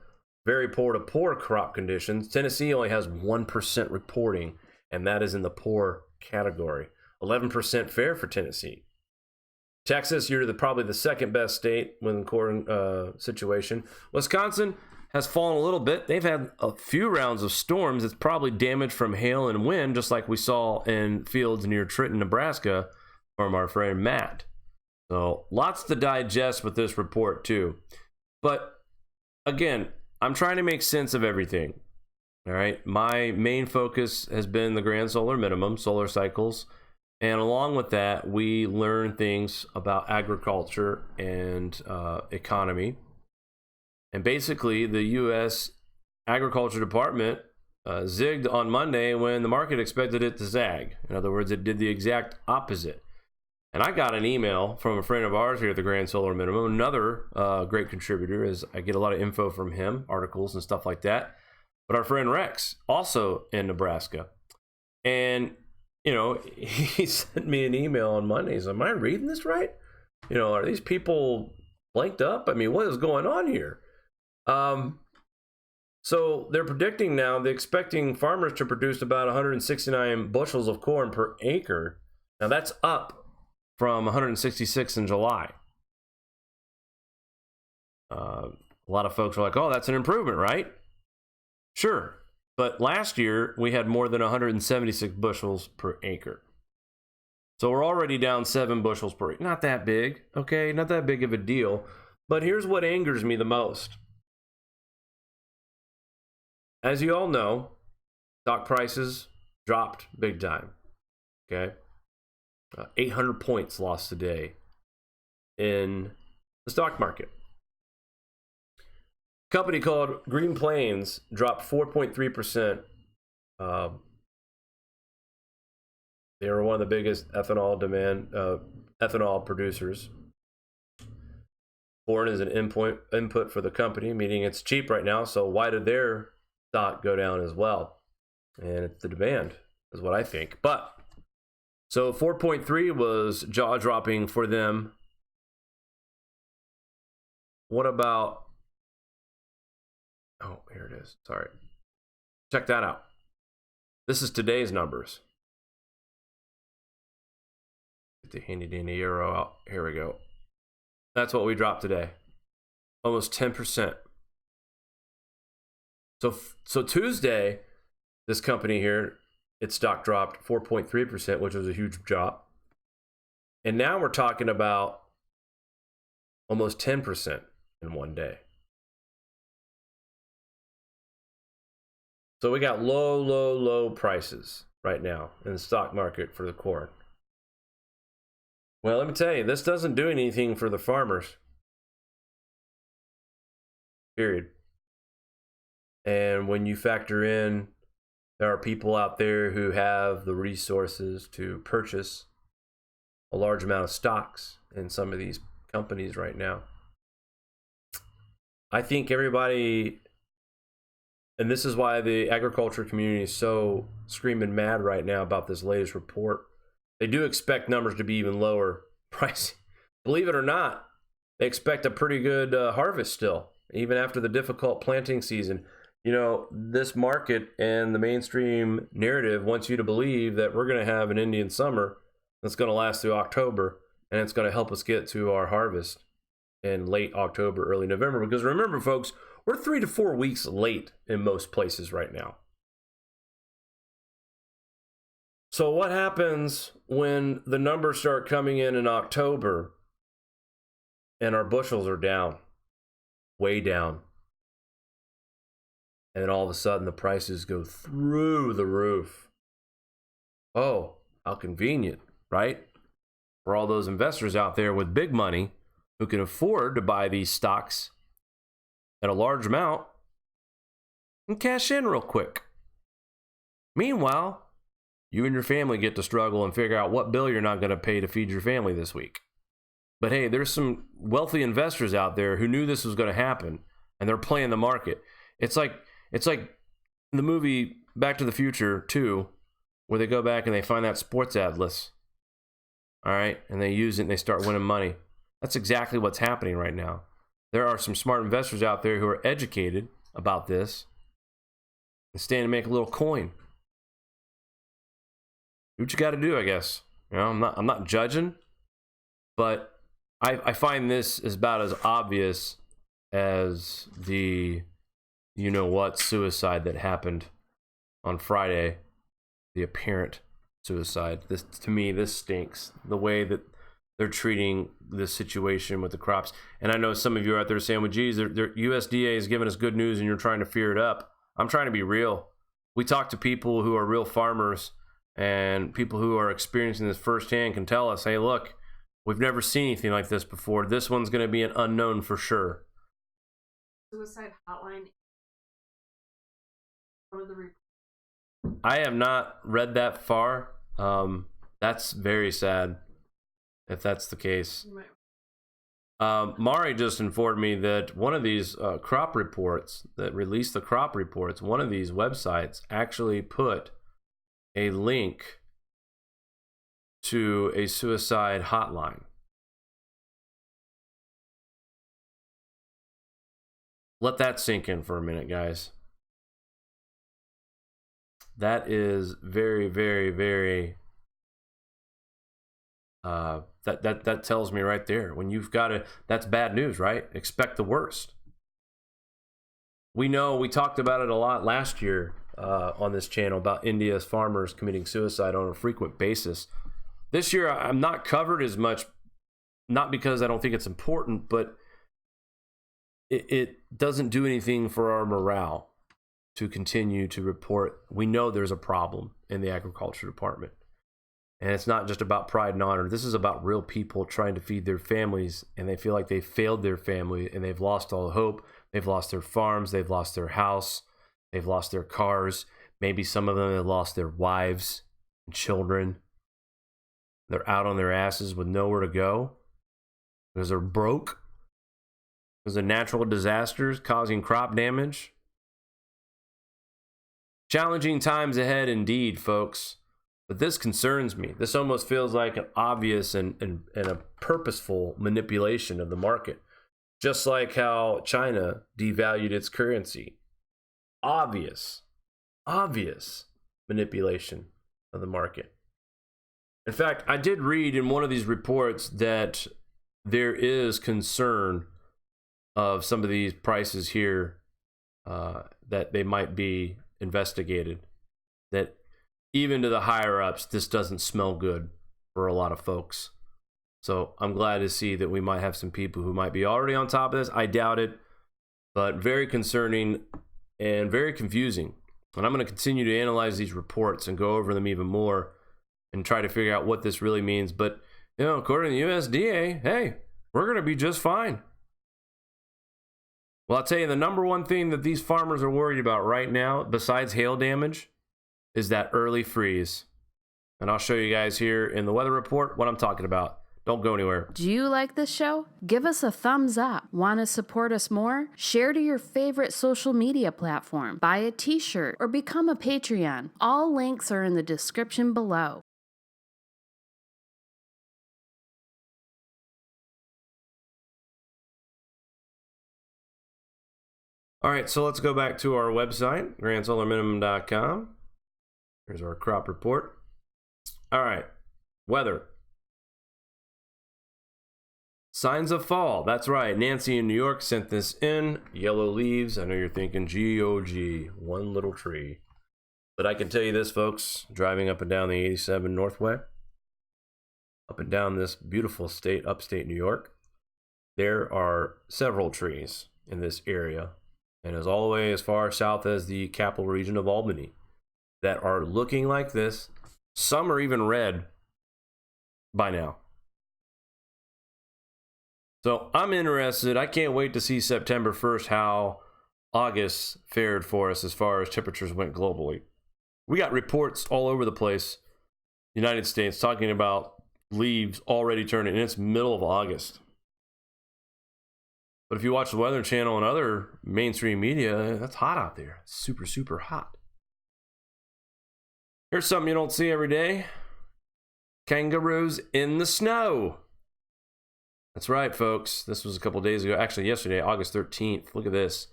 very poor to poor crop conditions. Tennessee only has 1% reporting, and that is in the poor category. 11% fair for Tennessee. Texas, you're probably the second best state with the corn situation. Wisconsin has fallen a little bit. They've had a few rounds of storms. It's probably damage from hail and wind, just like we saw in fields near Trenton, Nebraska, from our friend Matt. So lots to digest with this report too. But again, I'm trying to make sense of everything. All right. My main focus has been the grand solar minimum, solar cycles. And along with that, we learn things about agriculture and economy. And basically, the U.S. Agriculture Department zigged on Monday when the market expected it to zag. In other words, it did the exact opposite. And I got an email from a friend of ours here at the Grand Solar Minimum, another great contributor, as I get a lot of info from him, articles and stuff like that. But our friend Rex, also in Nebraska. And he sent me an email on Monday. He's like, am I reading this right? Are these people blanked up? I mean, what is going on here? So they're predicting now, they're expecting farmers to produce about 169 bushels of corn per acre. Now that's up from 166 in July. A lot of folks are like, oh, that's an improvement, right? Sure. But last year, we had more than 176 bushels per acre. So we're already down 7 bushels per acre. Not that big, okay? Not that big of a deal. But here's what angers me the most. As you all know, stock prices dropped big time, okay? 800 points lost today in the stock market. Company called Green Plains dropped 4.3%. They are one of the biggest ethanol producers. Corn is an input for the company, meaning it's cheap right now. So why did their stock go down as well? And it's the demand, is what I think. But so 4.3 was jaw dropping for them. What about? Oh, here it is. Sorry. Check that out. This is today's numbers. Get the handy dandy arrow out. Here we go. That's what we dropped today. Almost 10%. So Tuesday, this company here, its stock dropped 4.3%, which was a huge drop. And now we're talking about almost 10% in one day. So we got low prices right now in the stock market for the corn. Well, let me tell you, this doesn't do anything for the farmers. Period. And when you factor in There are people out there who have the resources to purchase a large amount of stocks in some of these companies right now. I think everybody, and this is why the agriculture community is so screaming mad right now about this latest report. They do expect numbers to be even lower pricing. Believe it or not, they expect a pretty good harvest still, even after the difficult planting season. You know, this market and the mainstream narrative wants you to believe that we're going to have an Indian summer that's going to last through October, and it's going to help us get to our harvest in late October, early November. Because remember, folks, we're 3 to 4 weeks late in most places right now. So what happens when the numbers start coming in October and our bushels are down, way down? And then all of a sudden the prices go through the roof. Oh, how convenient, right? For all those investors out there with big money who can afford to buy these stocks at a large amount and cash in real quick. Meanwhile, you and your family get to struggle and figure out what bill you're not going to pay to feed your family this week. But hey, there's some wealthy investors out there who knew this was going to happen, and they're playing the market. It's like the movie Back to the Future 2, where they go back and they find that sports atlas. All right, and they use it and they start winning money. That's exactly what's happening right now. There are some smart investors out there who are educated about this and stand to make a little coin. Do what you got to do, I guess. You know, I'm not judging, but I find this is about as obvious as the you-know-what suicide that happened on Friday, the apparent suicide. This, to me, this stinks. The way that they're treating this situation with the crops. And I know some of you are out there saying, well, geez, USDA is giving us good news and you're trying to fear it up. I'm trying to be real. We talk to people who are real farmers, and people who are experiencing this firsthand can tell us, hey, look, we've never seen anything like this before. This one's going to be an unknown for sure. Suicide hotline. I have not read that far. That's very sad if that's the case. Mari just informed me that one of these crop reports that released the crop reports, one of these websites actually put a link to a suicide hotline. Let that sink in for a minute, guys. That is very, very, very that tells me right there, when you've got to, that's bad news, right? Expect the worst. We know, we talked about it a lot last year on this channel about India's farmers committing suicide on a frequent basis. This year I'm not covered as much, not because I don't think it's important, but it doesn't do anything for our morale to continue to report. We know there's a problem in the agriculture department. And it's not just about pride and honor. This is about real people trying to feed their families, and they feel like they failed their family and they've lost all hope. They've lost their farms. They've lost their house. They've lost their cars. Maybe some of them have lost their wives and children. They're out on their asses with nowhere to go because they're broke, because of natural disasters causing crop damage. Challenging times ahead indeed, folks. But this concerns me. This almost feels like an obvious and a purposeful manipulation of the market. Just like how China devalued its currency. Obvious manipulation of the market. In fact, I did read in one of these reports that there is concern of some of these prices here that they might be investigated. That even to the higher ups, this doesn't smell good for a lot of folks. So I'm glad to see that we might have some people who might be already on top of this. I doubt it, but very concerning and very confusing. And I'm going to continue to analyze these reports and go over them even more and try to figure out what this really means. But, you know, according to the USDA, hey, we're going to be just fine. Well, I'll tell you, the number one thing that these farmers are worried about right now, besides hail damage, is that early freeze. And I'll show you guys here in the weather report what I'm talking about. Don't go anywhere. Do you like this show? Give us a thumbs up. Want to support us more? Share to your favorite social media platform. Buy a t-shirt or become a Patreon. All links are in the description below. All right, so let's go back to our website, grandsolarminimum.com. Here's our crop report. All right, weather. Signs of fall. That's right. Nancy in New York sent this in. Yellow leaves. I know you're thinking, GOG, one little tree. But I can tell you this, folks, driving up and down the 87 Northway, up and down this beautiful state, upstate New York, there are several trees in this area, and as all the way as far south as the capital region of Albany, that are looking like this. Some are even red by now. So I'm interested. I can't wait to see September 1st how August fared for us as far as temperatures went globally. We got reports all over the place, United States, talking about leaves already turning, and it's middle of August. But if you watch the Weather Channel and other mainstream media, that's hot out there. It's super, super hot. Here's something you don't see every day. Kangaroos in the snow. That's right, folks. This was a couple days ago. Actually, yesterday, August 13th. Look at this.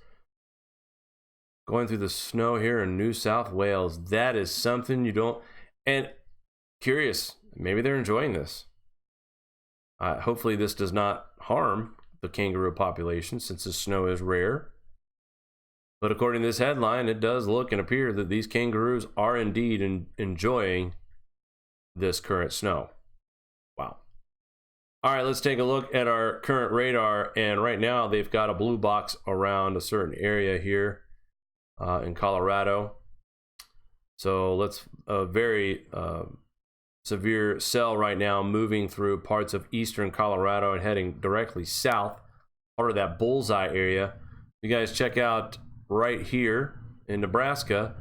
Going through the snow here in New South Wales. That is something you don't... And curious, maybe they're enjoying this. Hopefully this does not harm the kangaroo population since the snow is rare. But according to this headline, it does look and appear that these kangaroos are indeed enjoying this current snow. Wow. All right, let's take a look at our current radar. And right now they've got a blue box around a certain area here in Colorado. So let's very severe cell right now moving through parts of eastern Colorado and heading directly south, part of that bullseye area. You guys check out right here in Nebraska.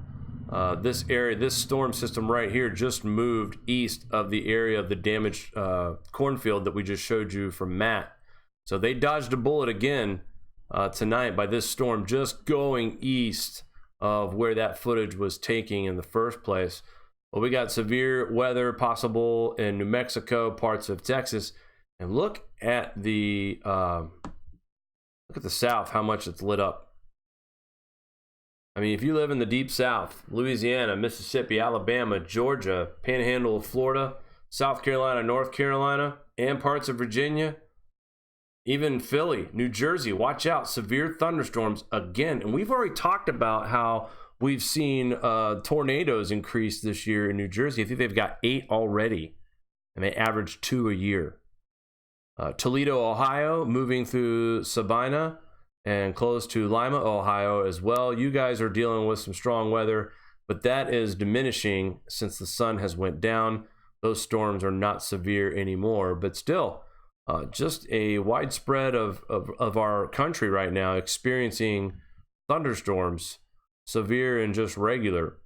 This area, this storm system right here just moved east of the area of the damaged cornfield that we just showed you from Matt. So they dodged a bullet again tonight by this storm just going east of where that footage was taking in the first place. Well, we got severe weather possible in New Mexico, parts of Texas, and look at the south, how much it's lit up. I mean, if you live in the deep south, Louisiana, Mississippi, Alabama, Georgia, Panhandle of Florida, South Carolina, North Carolina, and parts of Virginia, even Philly, New Jersey, watch out, severe thunderstorms again. And we've already talked about how we've seen tornadoes increase this year in New Jersey. I think they've got 8 already, and they average 2 a year. Toledo, Ohio, moving through Sabina and close to Lima, Ohio as well. You guys are dealing with some strong weather, but that is diminishing since the sun has went down. Those storms are not severe anymore, but still just a widespread of our country right now experiencing thunderstorms, severe and just regular.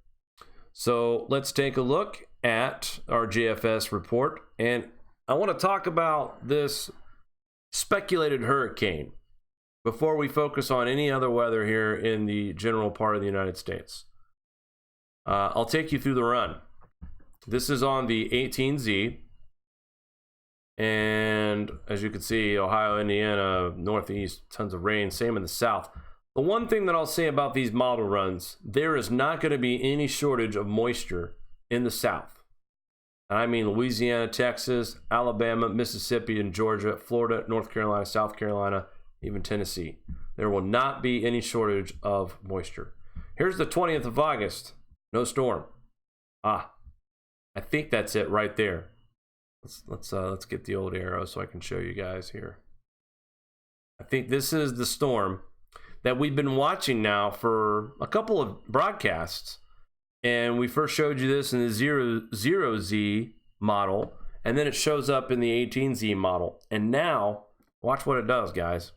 So let's take a look at our GFS report, and I want to talk about this speculated hurricane before we focus on any other weather here in the general part of the United States. I'll take you through the run. This is on the 18Z, and as you can see, Ohio, Indiana, Northeast, tons of rain, same in the South. The one thing that I'll say about these model runs, there is not going to be any shortage of moisture in the South. And I mean Louisiana, Texas, Alabama, Mississippi, and Georgia, Florida, North Carolina, South Carolina, even Tennessee. There will not be any shortage of moisture. Here's the 20th of August. No storm. I think that's it right there. Let's get the old arrow so I can show you guys here. I think this is the storm that we've been watching now for a couple of broadcasts. And we first showed you this in the 0Z model, and then it shows up in the 18Z model. And now, watch what it does, guys.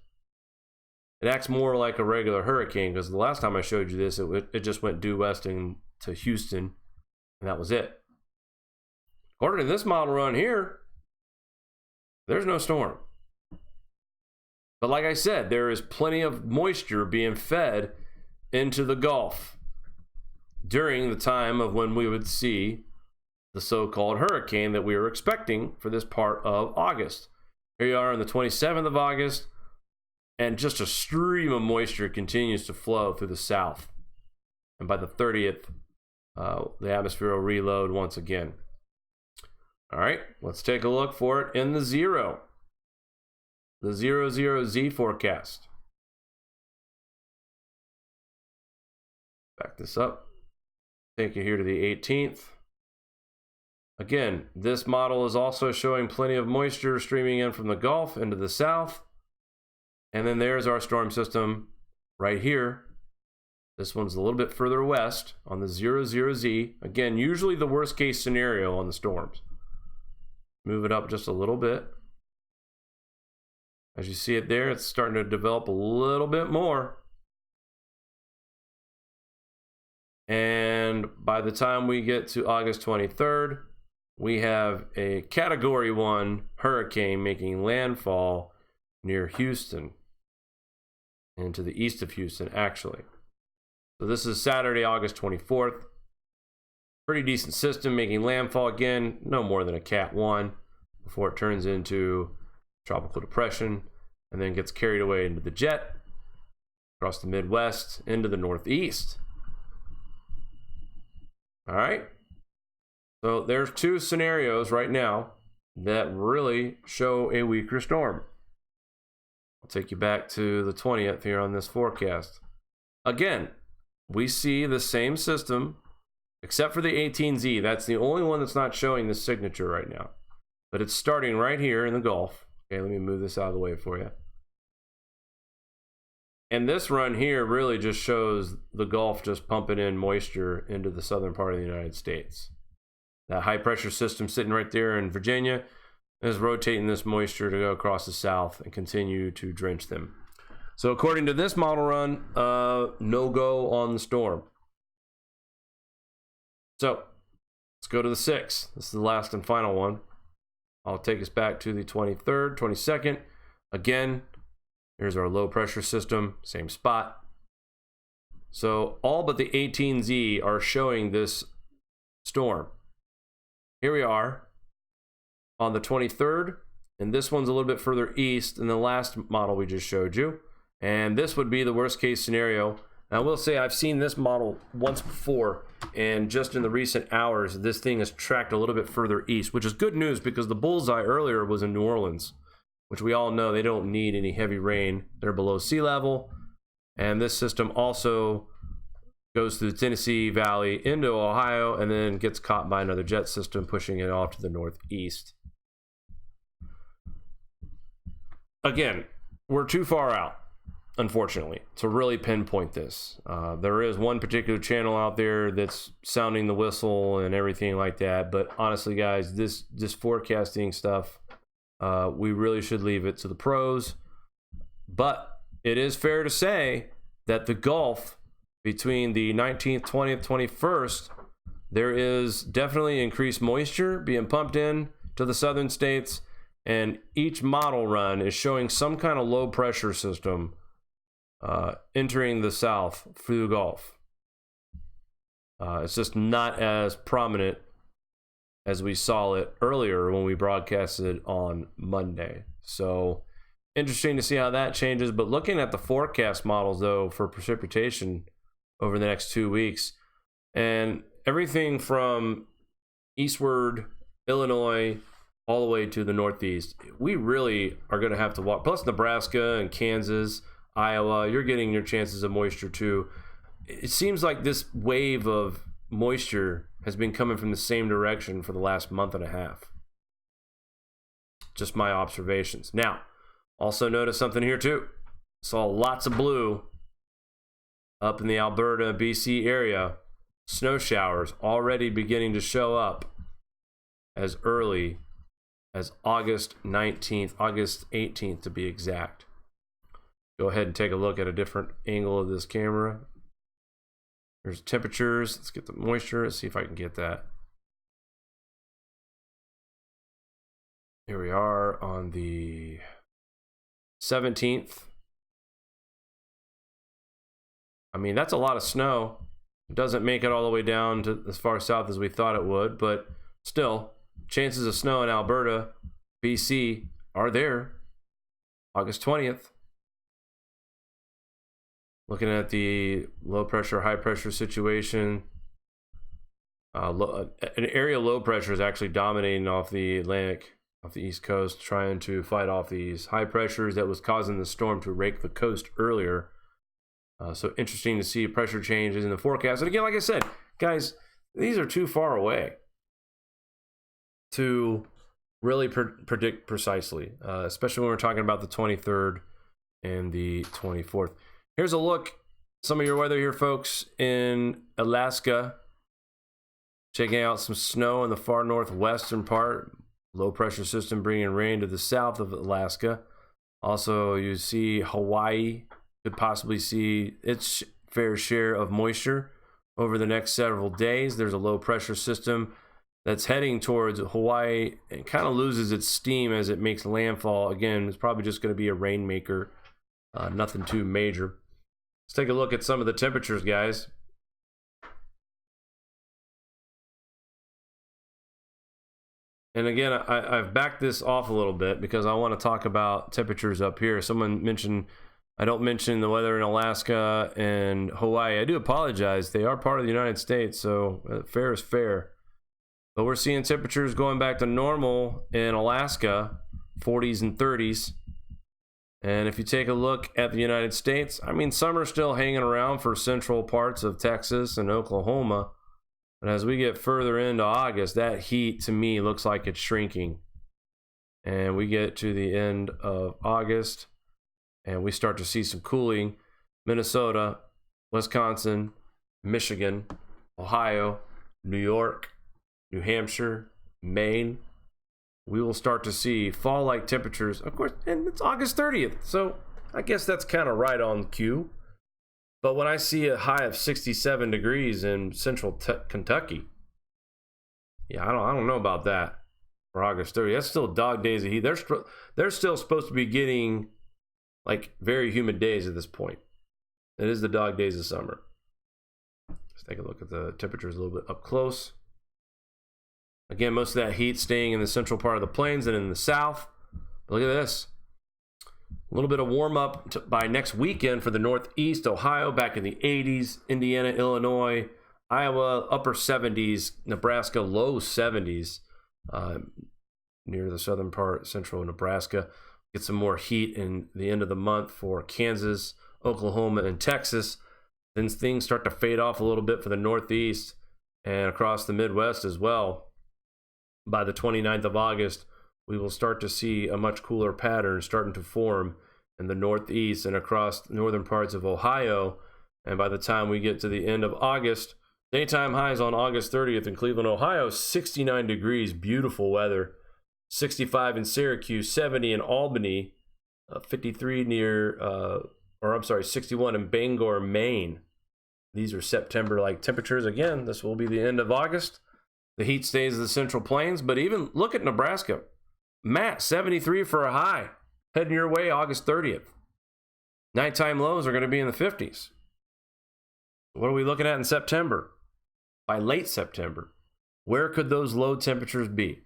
It acts more like a regular hurricane, because the last time I showed you this, it just went due west to Houston, And that was it. According to this model run here, there's no storm. But like I said, there is plenty of moisture being fed into the Gulf during the time of when we would see the so-called hurricane that we were expecting for this part of August. Here you are on the 27th of August, and just a stream of moisture continues to flow through the south. And by the 30th, the atmosphere will reload once again. All right, let's take a look for it in the 00Z forecast. Back this up. Take you here to the 18th. Again, this model is also showing plenty of moisture streaming in from the Gulf into the south. And then there's our storm system right here. This one's a little bit further west on the 00Z. Again, usually the worst case scenario on the storms. Move it up just a little bit. As you see it there, it's starting to develop a little bit more. And by the time we get to August 23rd, we have a Category 1 hurricane making landfall near Houston and to the east of Houston, actually. So this is Saturday, August 24th. Pretty decent system making landfall again, no more than a Cat 1 before it turns into tropical depression and then gets carried away into the jet across the Midwest into the Northeast. All right. So there's two scenarios right now that really show a weaker storm. I'll take you back to the 20th here on this forecast. Again, we see the same system except for the 18Z. That's the only one that's not showing this signature right now. But it's starting right here in the Gulf. Okay, let me move this out of the way for you. And this run here really just shows the Gulf just pumping in moisture into the southern part of the United States. That high pressure system sitting right there in Virginia is rotating this moisture to go across the south and continue to drench them. So according to this model run, no go on the storm. So let's go to the 6th. This is the last and final one. I'll take us back to the 23rd, 22nd. Again, here's our low pressure system, same spot. So all but the 18Z are showing this storm. Here we are on the 23rd, and this one's a little bit further east than the last model we just showed you. And this would be the worst case scenario. Now, I will say I've seen this model once before, and just in the recent hours, this thing has tracked a little bit further east, which is good news because the bullseye earlier was in New Orleans, which we all know they don't need any heavy rain. They're below sea level. And this system also goes through the Tennessee Valley into Ohio and then gets caught by another jet system, pushing it off to the northeast. Again, we're too far out, unfortunately, to really pinpoint this. There is one particular channel out there that's sounding the whistle and everything like that. But honestly, guys, this forecasting stuff, we really should leave it to the pros. But it is fair to say that the Gulf between the 19th, 20th, 21st, there is definitely increased moisture being pumped in to the southern states. And each model run is showing some kind of low pressure system entering the south through the Gulf. It's just not as prominent as we saw it earlier when we broadcasted on Monday. So interesting to see how that changes. But looking at the forecast models, though, for precipitation over the next 2 weeks, and everything from eastward, Illinois, all the way to the northeast, we really are going to have to walk. Plus Nebraska and Kansas, Iowa, you're getting your chances of moisture too. It seems like this wave of moisture has been coming from the same direction for the last month and a half. Just my observations. Now, also notice something here too. Saw lots of blue up in the Alberta, BC area. Snow showers already beginning to show up as early as August 19th, August 18th to be exact. Go ahead and take a look at a different angle of this camera. There's temperatures. Let's get the moisture. Let's see if I can get that. Here we are on the 17th. I mean, that's a lot of snow. It doesn't make it all the way down to as far south as we thought it would, but still, chances of snow in Alberta, BC are there. August 20th. Looking at the low pressure, high pressure situation. An area low pressure is actually dominating off the Atlantic, off the East Coast, trying to fight off these high pressures that was causing the storm to rake the coast earlier. So interesting to see pressure changes in the forecast. And again, like I said, guys, these are too far away to really predict precisely, especially when we're talking about the 23rd and the 24th. Here's a look, some of your weather here, folks, in Alaska. Checking out some snow in the far northwestern part. Low pressure system bringing rain to the south of Alaska. Also, you see Hawaii could possibly see its fair share of moisture over the next several days. There's a low pressure system that's heading towards Hawaii and kind of loses its steam as it makes landfall. Again, it's probably just going to be a rainmaker, nothing too major. Let's take a look at some of the temperatures, guys. And again, I've backed this off a little bit because I want to talk about temperatures up here. Someone mentioned I don't mention the weather in Alaska and Hawaii. I do apologize. They are part of the United States, so fair is fair. But we're seeing temperatures going back to normal in Alaska, 40s and 30s. And if you take a look at the United States, I mean, summer's still hanging around for central parts of Texas and Oklahoma. But as we get further into August, that heat to me looks like it's shrinking. And we get to the end of August and we start to see some cooling. Minnesota, Wisconsin, Michigan, Ohio, New York, New Hampshire, Maine. We will start to see fall-like temperatures, of course, and it's August 30th. So I guess that's kind of right on cue. But when I see a high of 67 degrees in central Kentucky, yeah, I don't know about that for August 30th. That's still dog days of heat. They're still supposed to be getting like very humid days at this point. It is the dog days of summer. Let's take a look at the temperatures a little bit up close. Again, most of that heat staying in the central part of the plains and in the south. But look at this. A little bit of warm up by next weekend for the Northeast, Ohio back in the 80s, Indiana, Illinois, Iowa, upper 70s, Nebraska, low 70s, near the southern part, central Nebraska. Get some more heat in the end of the month for Kansas, Oklahoma, and Texas. Then things start to fade off a little bit for the Northeast and across the Midwest as well. By the 29th of August, we will start to see a much cooler pattern starting to form in the Northeast and across the northern parts of Ohio. And by the time we get to the end of August, daytime highs on August 30th in Cleveland, Ohio, 69 degrees, beautiful weather. 65 in Syracuse, 70 in Albany, 53 61 in Bangor, Maine. These are September-like temperatures. Again, this will be the end of August. The heat stays in the Central Plains, but even look at Nebraska. Matt, 73 for a high. Heading your way August 30th. Nighttime lows are going to be in the 50s. What are we looking at in September? By late September, where could those low temperatures be?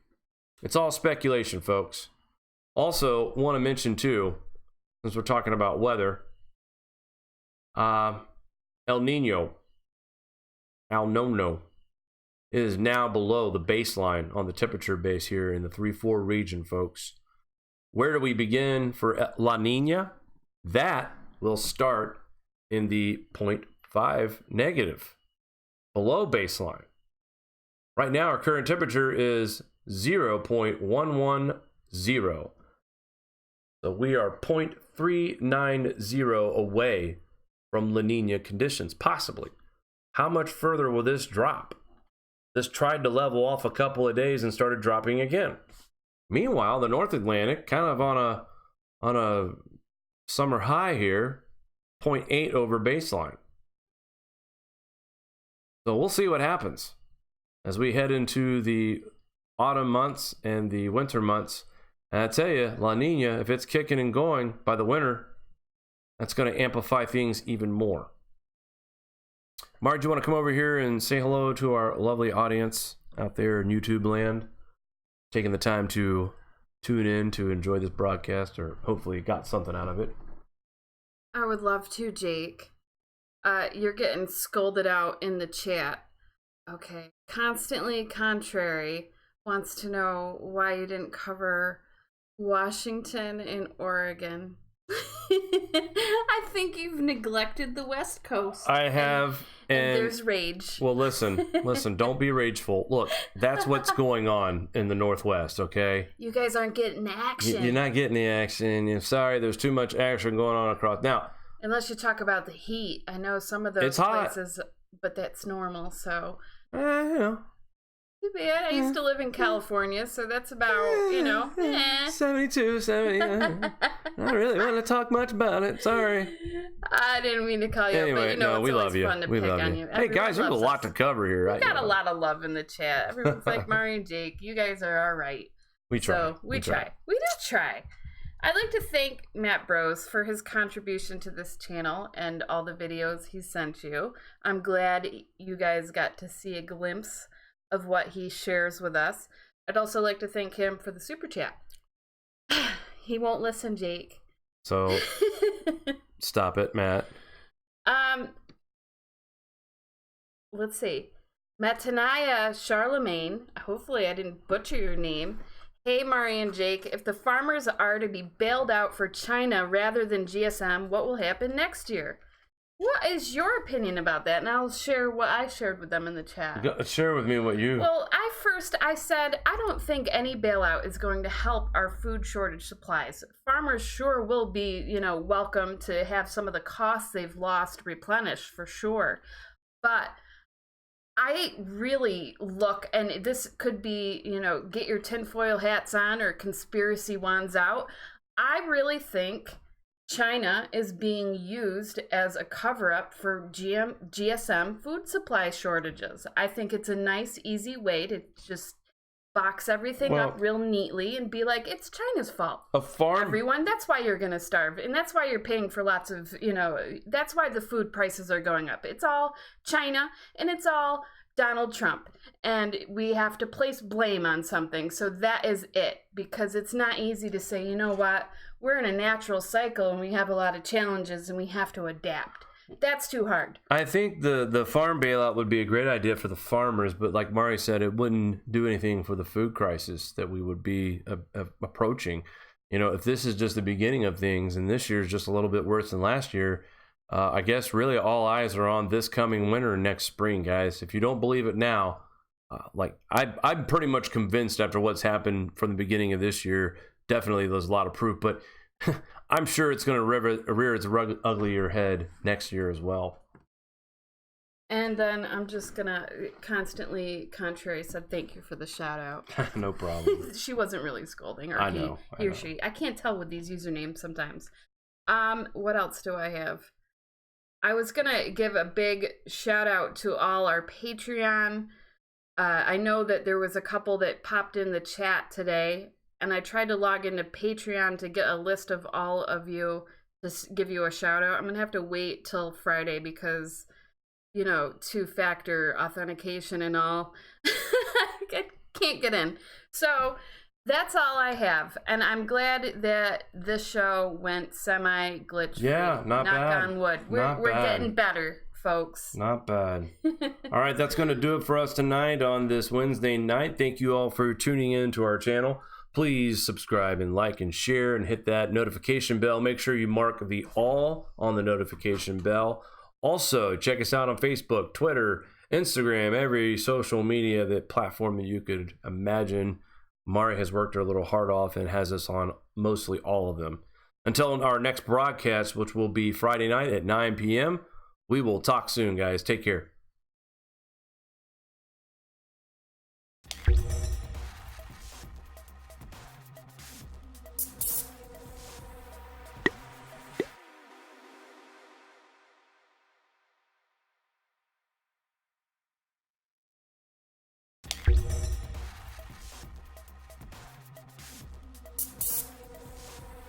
It's all speculation, folks. Also, want to mention too, since we're talking about weather, El Nino, is now below the baseline on the temperature base here in the 3-4 region, folks. Where do we begin for La Nina? That will start in the 0.5 negative, below baseline. Right now, our current temperature is 0.110. So we are 0.390 away from La Nina conditions, possibly. How much further will this drop? This tried to level off a couple of days and started dropping again. Meanwhile, the North Atlantic, kind of on a summer high here, 0.8 over baseline. So we'll see what happens as we head into the autumn months and the winter months. And I tell you, La Nina, if it's kicking and going by the winter, that's going to amplify things even more. Marge, do you want to come over here and say hello to our lovely audience out there in YouTube land, taking the time to tune in to enjoy this broadcast, or hopefully got something out of it? I would love to, Jake. You're getting scolded out in the chat. Okay. Constantly Contrary wants to know why you didn't cover Washington and Oregon. I think you've neglected the West Coast. I have, and there's rage. Well, listen, don't be rageful. Look, that's what's going on in the Northwest, okay? You guys aren't getting action. You're not getting the action. You're sorry, there's too much action going on across. Now, unless you talk about the heat. I know some of those places, but that's normal, so. You know. Too bad. I used to live in California, so that's about, 72, 70. I don't really want to talk much about it. Sorry. I didn't mean to call you anyway, up, but we love you. Fun to we pick love on you. you. Hey, guys, there's a lot to cover here. We got a lot of love in the chat. Everyone's like, Mari and Jake, you guys are all right. We try. So we try. We do try. I'd like to thank Matt Bros for his contribution to this channel and all the videos he sent you. I'm glad you guys got to see a glimpse of what he shares with us. I'd also like to thank him for the super chat. He won't listen, Jake. So stop it, Matt. Let's see. Matanaya Charlemagne, hopefully I didn't butcher your name. Hey, Mari and Jake, if the farmers are to be bailed out for China rather than GSM, what will happen next year? What is your opinion about that? And I'll share what I shared with them in the chat. Share with me what you... Well, I said, I don't think any bailout is going to help our food shortage supplies. Farmers sure will be, welcome to have some of the costs they've lost replenished for sure. But I really look, and this could be, get your tinfoil hats on or conspiracy wands out. I really think China is being used as a cover-up for GSM food supply shortages. I think it's a nice, easy way to just box everything up real neatly and be like, it's China's fault. Everyone, that's why you're going to starve. And that's why you're paying for lots of, that's why the food prices are going up. It's all China and it's all Donald Trump. And we have to place blame on something. So that is it. Because it's not easy to say, you know what, we're in a natural cycle and we have a lot of challenges and we have to adapt. That's too hard. I think the farm bailout would be a great idea for the farmers, but like Mari said, it wouldn't do anything for the food crisis that we would be approaching. If this is just the beginning of things and this year is just a little bit worse than last year, I guess really all eyes are on this coming winter and next spring, guys. If you don't believe it now, I'm pretty much convinced after what's happened from the beginning of this year, definitely there's a lot of proof, but I'm sure it's going to rear its uglier head next year as well. And then I'm just going to Constantly Contrary said thank you for the shout out. No problem. She wasn't really scolding. Or I know. He or she. I can't tell with these usernames sometimes. What else do I have? I was going to give a big shout out to all our Patreon. I know that there was a couple that popped in the chat today. And I tried to log into Patreon to get a list of all of you to give you a shout out. I'm going to have to wait till Friday because, two-factor authentication and all. I can't get in. So that's all I have. And I'm glad that this show went semi-glitch-free. Yeah, not bad. Knock on wood. We're getting better, folks. Not bad. All right, that's going to do it for us tonight on this Wednesday night. Thank you all for tuning in to our channel. Please subscribe and like and share and hit that notification bell. Make sure you mark the all on the notification bell. Also, check us out on Facebook, Twitter, Instagram, every social media platform that you could imagine. Mari has worked her little heart off and has us on mostly all of them. Until our next broadcast, which will be Friday night at 9 p.m., we will talk soon, guys. Take care.